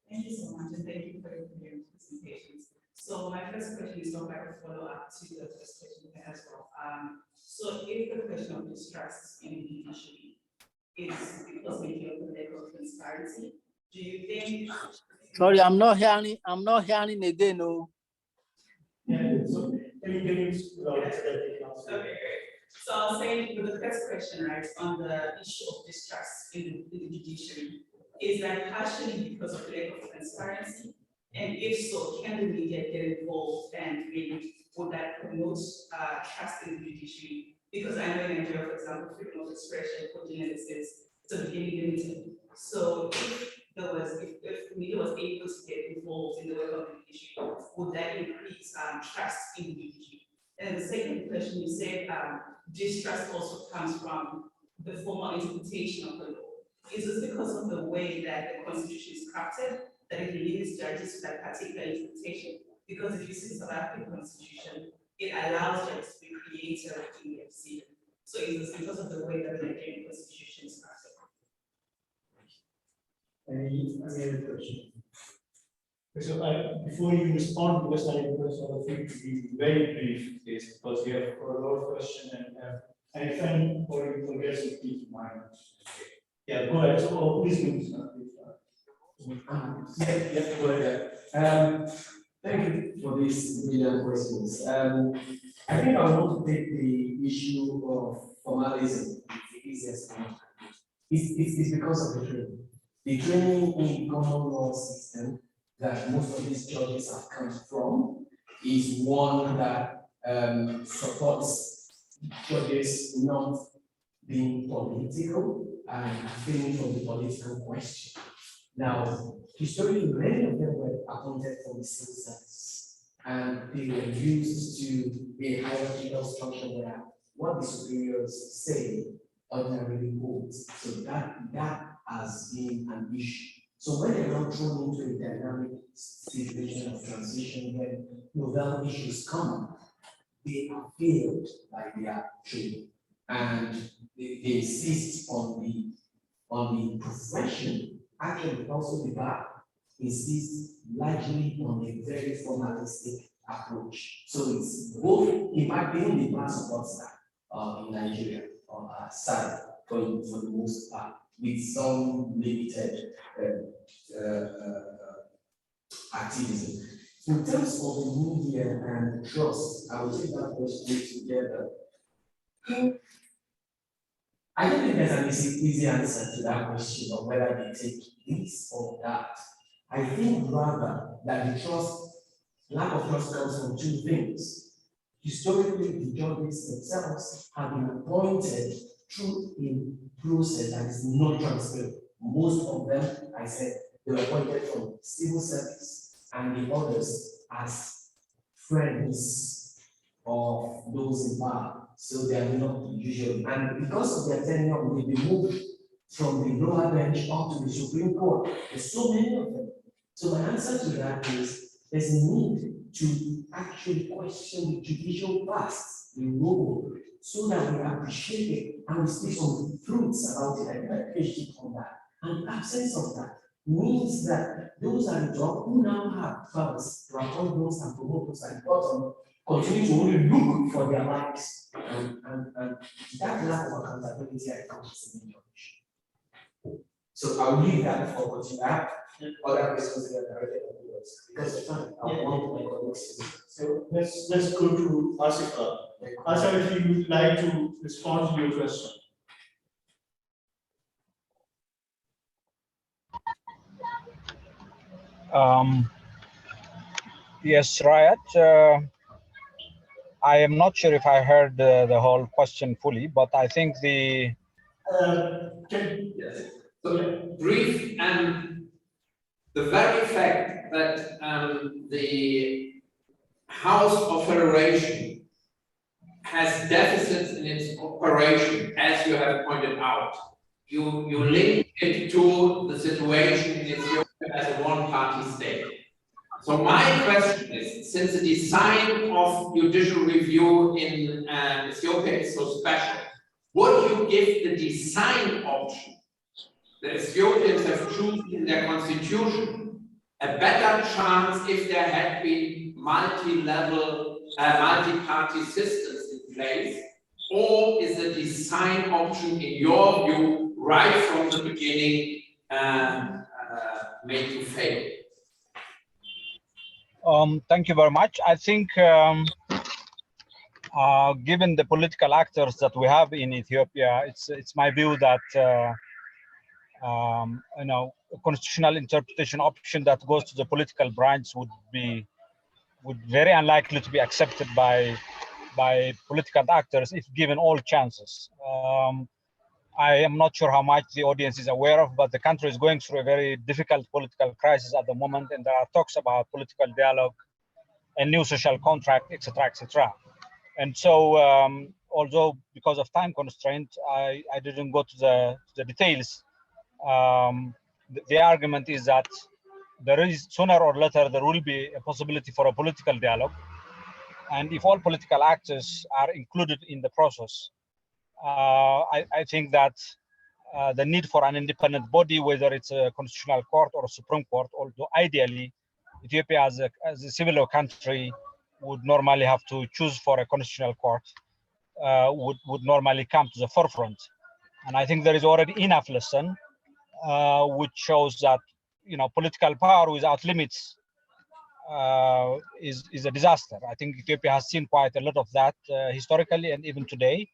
I: Thank you so much, and thank you for your presentations. So my first question is not like a follow-up to the first question as well. So if the question of distrust in the judiciary is because maybe of the lack of transparency, do you think?
E: Sorry, I'm not hearing again. No.
C: Yeah, so can you
I: Okay, great. So I was saying with the first question, right, on the issue of distrust in the judiciary, is that partially because of lack of transparency? And if so, can the media get involved and maybe would that promote trust in the judiciary? Because I know in Nigeria, for example, freedom of expression for journalists is severely limited. So if the media was able to get involved in the work of the judiciary, would that increase trust in the judiciary? And the second question, you said distrust also comes from the formal interpretation of the law. Is this because of the way that the Constitution is crafted, that it limits judges to that particular interpretation? Because if you see the South African Constitution, it allows judges to be creative in their decision. So is this because of the way that the Nigerian Constitution is crafted?
C: Any other question? So before you respond, because I request all of you to be very brief, please, because we have a lot of questions and if I'm or you forget to keep in mind. Yeah, go ahead. So please go
A: go ahead. Thank you for these brilliant questions. I think I want to take the issue of formalism, the easiest one. It's because of the training. The training in common law system that most of these judges have come from is one that supports judges not being political and failing from the political question. Now, historically, many of them were appointed from the civil service, and they were used to a hierarchical structure where what the superiors say ordinarily holds. So that has been an issue. So when they're now thrown into a dynamic situation of transition, when novel issues come up, they are failed by their training, and they insist on the profession. Actually, also the bar insists largely on a very formalistic approach. So it's both, in fact, even the bar supports that in Nigeria or side for the most part, with some limited activism. In terms of the media and trust, I will take that question together. I don't think there's an easy answer to that question of whether they take this or that. I think rather that the lack of trust comes from two things. historically, the judges themselves have been appointed through a process that is not transparent. Most of them, I said, they were appointed from civil service, and the others as friends of those in power. So they are not usually, and because of their tenure, will be moved from the lower bench up to the Supreme Court. There's so many of them. So my answer to that is there's a need to actually question the judicial past, the role, so that we appreciate it and we see some fruits about it. I get a PhD on that. And absence of that means that those at the top who now have funds to appoint those and promote those at the bottom continue to only look for their lives. And that lack of accountability, I think, is a major issue. So I'll leave that for what you have. Other questions that are directed at you, because of time, I want my colleagues to.
C: So let's go to Assefa. Assefa, if you would like to respond to your question.
D: Yes, Reayat. I am not sure if I heard the whole question fully, but I think the
J: Yes. So brief, and the very fact that the House of Federation has deficits in its operation, as you have pointed out. You link it to the situation in Ethiopia as a one-party state. So my question is, since the design of judicial review in Ethiopia is so special, would you give the design option the Ethiopians have chosen in their constitution a better chance if there had been multi-level, multi-party systems in place, or is the design option, in your view, right from the beginning, made to fail?
D: Thank you very much. I think given the political actors that we have in Ethiopia, it's my view that a constitutional interpretation option that goes to the political branch would very unlikely to be accepted by political actors if given all chances. I am not sure how much the audience is aware of, but the country is going through a very difficult political crisis at the moment, and there are talks about political dialogue, a new social contract, etc., etc. And so, although because of time constraint, I didn't go to the details. The argument is that there is, sooner or later, there will be a possibility for a political dialogue, and if all political actors are included in the process, I think that the need for an independent body, whether it's a constitutional court or a Supreme Court, although ideally Ethiopia as a civil country would normally have to choose for a constitutional court, would normally come to the forefront. And I think there is already enough lesson which shows that political power without limits is a disaster. I think Ethiopia has seen quite a lot of that historically and even today.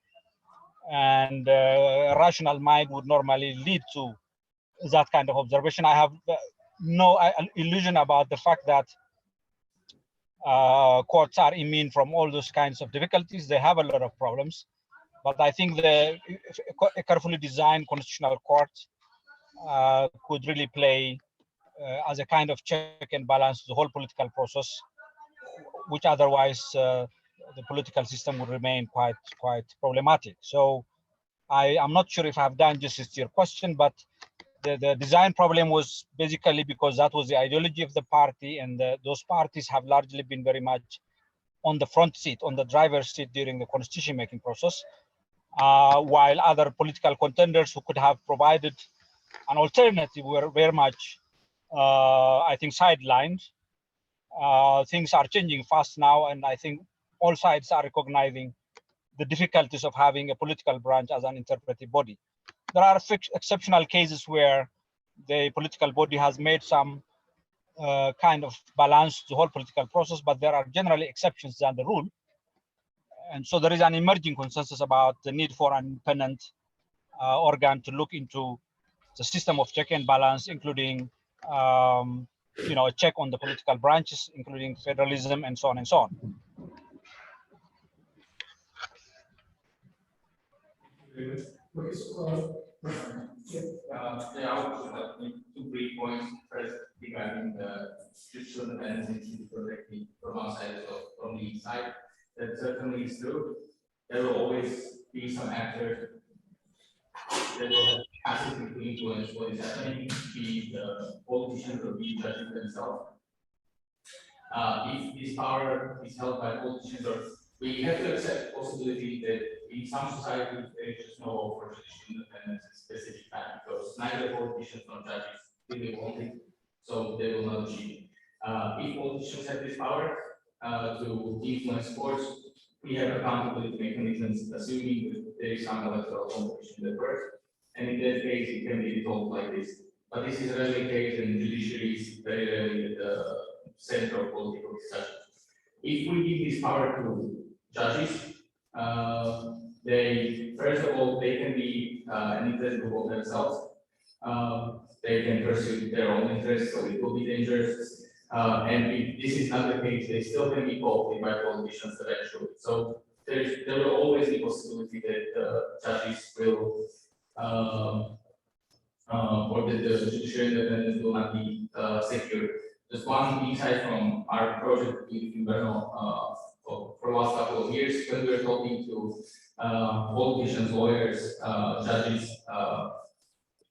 D: And a rational mind would normally lead to that kind of observation. I have no illusion about the fact that courts are immune from all those kinds of difficulties. They have a lot of problems, but I think a carefully designed constitutional court could really play as a kind of check and balance the whole political process, which otherwise the political system would remain quite problematic. So I am not sure if I've done justice to your question, but the design problem was basically because that was the ideology of the party, and those parties have largely been very much on the front seat, on the driver's seat during the constitution making process, while other political contenders who could have provided an alternative were very much, I think, sidelined. Things are changing fast now, and I think all sides are recognizing the difficulties of having a political branch as an interpretive body. There are exceptional cases where the political body has made some kind of balance to the whole political process, but there are generally exceptions than the rule. And so there is an emerging consensus about the need for an independent organ to look into the system of check and balance, including a check on the political branches, including federalism and so on and so on.
H: Okay, so,
F: I would like to make 2 brief points. First, regarding the judicial independence protected from outside, so from the inside. That certainly is true. There will always be some actors that will have capacity to influence what is happening, be the politicians or be judges themselves. If this power is held by politicians, or we have to accept the possibility that in some societies there is just no hope for judicial independence at a specific time, because neither politicians nor judges really want it, so they will not achieve it. If politicians have this power to influence courts, we have accountability mechanisms, assuming that there is some electoral competition that works, and in that case it can be resolved like this. But this is rarely the case, and judiciary is very rarely at the center of political discussion. If we give this power to judges, they, first of all, they can be an interest group of themselves. They can pursue their own interests, so it will be dangerous. And if this is not the case, they still can be co-opted by politicians eventually. So there will always be possibility that judges will, or that the judicial independence will not be secure. Just one insight from our project in Brno for the last couple of years, when we were talking to politicians, lawyers, judges,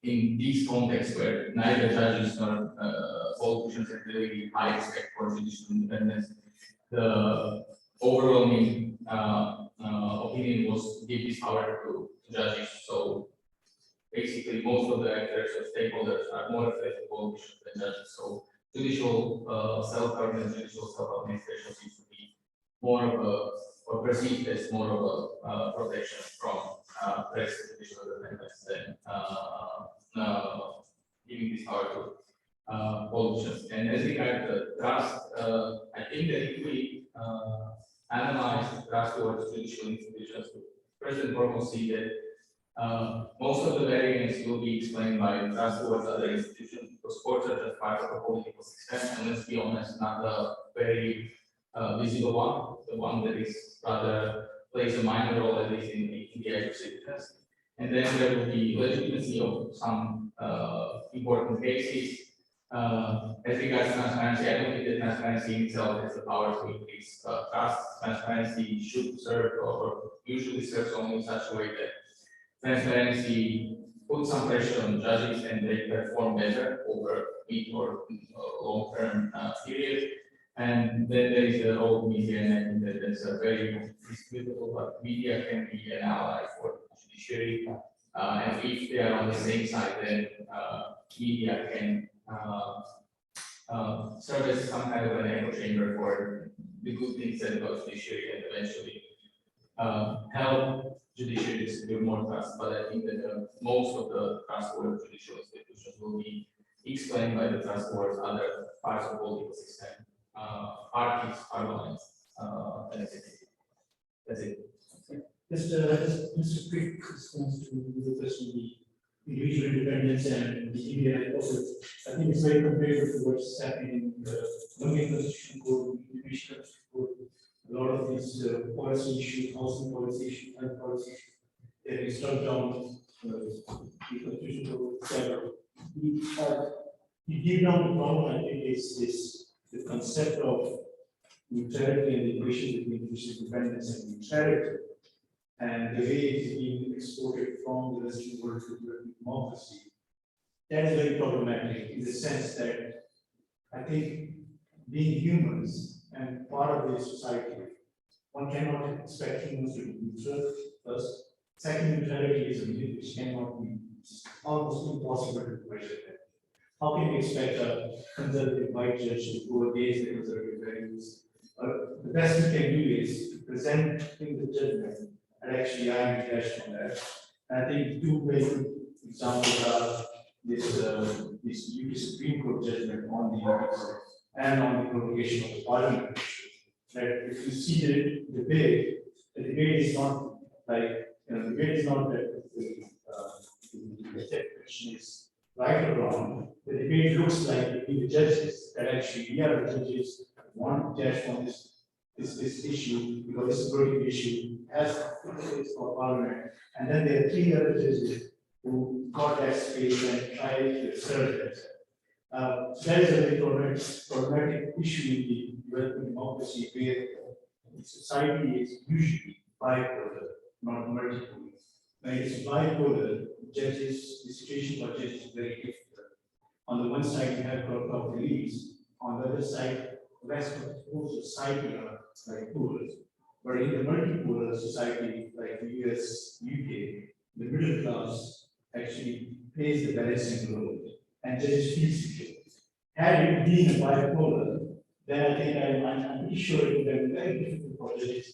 F: in these contexts where neither judges nor politicians have really high respect for judicial independence, the overwhelming opinion was to give this power to judges. So basically, most of the actors or stakeholders are more afraid of politicians than judges. So judicial self-governance, judicial self-administration seems to be more of a, or perceived as more of a protection from press judicial independence than giving this power to politicians. And as regards the trust, I think that if we analyze trust towards judicial institutions, first and foremost see that most of the variance will be explained by trust towards other institutions, because courts are just part of the political system, and let's be honest, not a very visible one, the one that is rather plays a minor role, at least in the eyes of citizens. And then there will be legitimacy of some important cases. As regards transparency, I don't think that transparency itself has the power to increase trust. Transparency should serve, or usually serves only in such a way that transparency puts some pressure on judges and they perform better over mid or long-term period. And then there is the role of media, and I think that that's a very disputable, but media can be an ally for judiciary. And if they are on the same side, then media can serve as some kind of an echo chamber for the good things said about judiciary and eventually help judiciary to secure more trust. But I think that most of the trust towards judicial institutions will be explained by the trust towards other parts of the political system, parties, parliaments, and that's it.
C: Just a quick response to the question of the individual independence and the Indian also. I think it's very comparable to what's happening in the Colombian Constitution Code, the British Constitution Code. A lot of these policy issues, housing policy issues, health policy issues, they're struck down the Constitution Code. The deep down the problem, I think, is the concept of neutrality and the equation between judicial independence and neutrality. And the way it's being exported from the Western world to Developing democracy, that is very problematic in the sense that I think being humans and part of the society, one cannot expect humans to be neutral first. Second, neutrality is a myth which cannot be, it's almost impossible to measure that. How can we expect a conservative white judge to go against the conservative values? The best we can do is to present the judgment. And actually, I am detached from that. And I think two very good examples are this UK Supreme Court judgment on the and on the prorogation of the Parliament. That if you see the debate is not like the debate is not that the question is right or wrong. The debate looks like between the judges that actually we are the judges. One judge from this this issue, because it's a growing issue, as for Parliament. And then there are 3 other judges who got that space and tried to serve it. So that is a very problematic issue in the developing democracy, where society is usually bipolar, not multipolar. When it's bipolar, judges, the situation for judges is very difficult. On the one side, you have corrupt elites. On the other side, the rest of the whole society are like poor. But in the multipolar society, like the US, UK, the middle class actually plays the balancing role, and judges feel secure. Had it been a bipolar, then I think I'm pretty sure it would have been very difficult for judges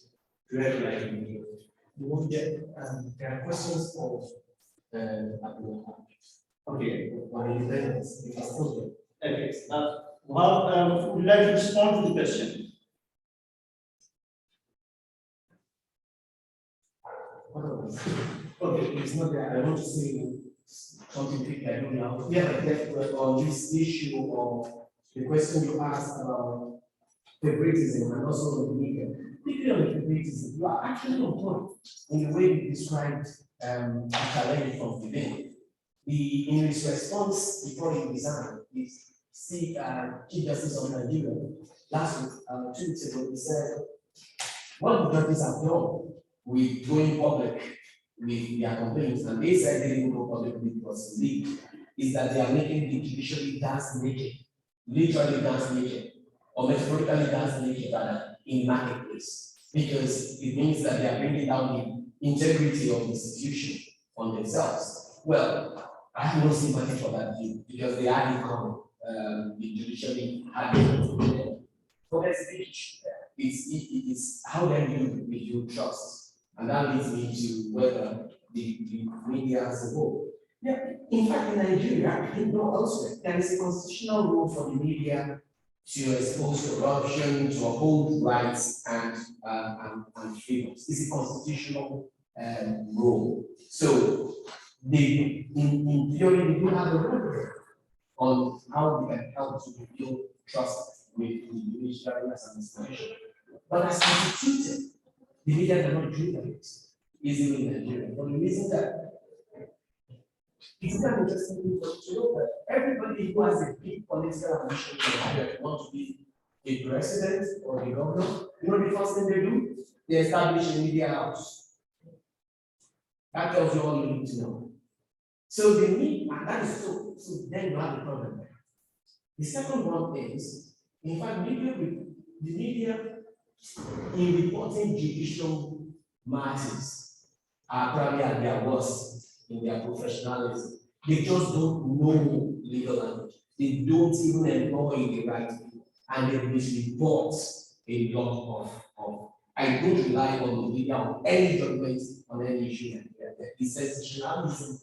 C: to act like in the US.
A: There are questions for
C: Okay.
A: independence.
C: Okay. Well, would you like to respond to the question?
A: Okay, it's not that I want to say something quickly. I don't know. Yeah, on this issue of the question you asked about favoritism and also the media. Particularly on favoritism, you are actually on point in the way you described challenge from within. In his response before he resigned, is Chief Justice of Nigeria last week, 2 weeks ago, he said, what the judges have done with going public with their complaints, and they said they didn't go public because legal, is that they are making the judiciary dance naked, literally dance naked, or metaphorically dance naked rather, in marketplace, because it means that they are bringing down the integrity of the institution on themselves. Well, I have no sympathy for that view because they are economic. The judiciary had for that speech, it's how then you build trust, and that leads me to whether the media as a whole. Yeah, in fact, in Nigeria, I know elsewhere, there is a constitutional rule for the media to expose corruption, to uphold rights and freedoms. It's a constitutional rule. So, in theory, we do have a rule on how we can help to build trust with the judiciary as an institution. But as constituted, the media cannot do that easily in Nigeria for the reason that it's not interesting to know that everybody who has a big political ambition in Nigeria wants to be a president or a governor. You know the first thing they do? They establish a media house. That tells you all you need to know. So they need, and that is so then you have a problem. The second one is, in fact, the media in reporting judicial matters are probably at their worst in their professionalism. They just don't know legal language. They don't even employ the right people, and they misreport a lot of. I don't rely on the media on any judgment on any issue. The sensationalism,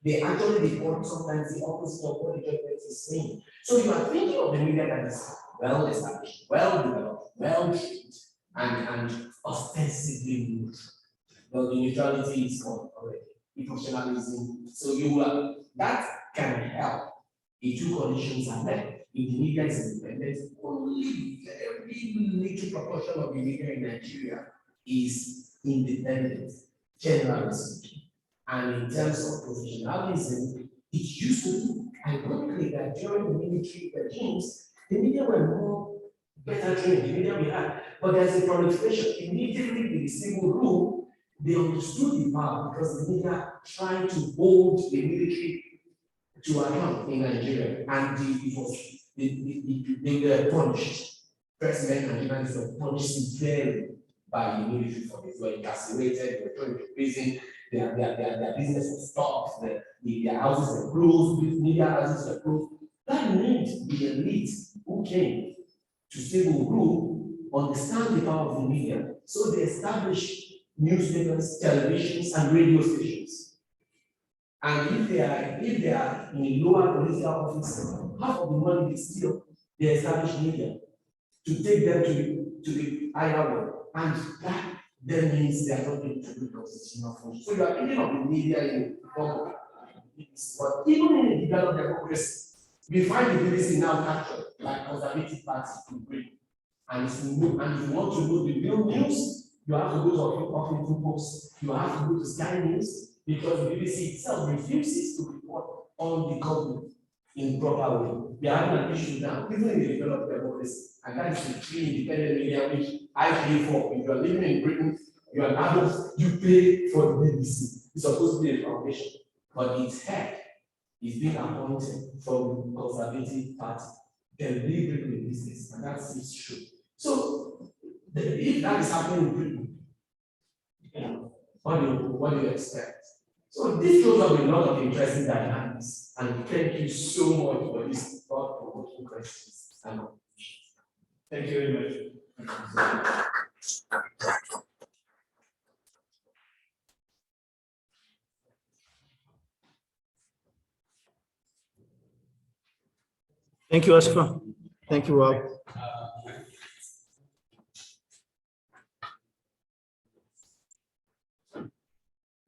A: they actually report sometimes the opposite of what the judgment is saying. So you are thinking of the media that is well established, well developed, well trained, and ostensibly neutral. Well, the neutrality is gone already. The professionalism. So that can help if 2 conditions are met. If the media is independent, only very little proportion of the media in Nigeria is independent, generally speaking. And in terms of professionalism, it used to be, ironically, that during the military regimes, the media were more better trained, the media we had. But there's a proliferation. Immediately in the civil rule, they understood the power because the media tried to hold the military to account in Nigeria, and they were punished. President and journalists were punished severely by the military for this. They were incarcerated, they were thrown into prison, their business was stopped, their houses were closed, media houses were closed. That meant the elite who came to civil rule understand the power of the media. So they established newspapers, televisions, and radio stations. And if they are in a lower political office, half of the money is still the established media to take them to the higher world. And that then means they are not going to do constitutional function. So you are thinking of the media in form, but even in a developed democracy, we find the BBC now captured by conservative parties in Britain. and it's new, and you want to know the real news, you have to go to Huffington Post, you have to go to Sky News, because the BBC itself refuses to report on the government in proper way. We are having an issue now, even in the developed democracy, and that is the free independent media which I pay for. If you are living in Britain, you are an adult, you pay for the BBC. It's supposed to be a foundation, but its head is being appointed from the Conservative Party, deliberately in this case, and that's its true. So, if that is happening in Britain, you know, what do you expect? So this shows up a lot of interesting dynamics, and thank you so much for this thought-provoking questions. Thank you very much.
C: Thank you, Assefa. Thank you, Wahab.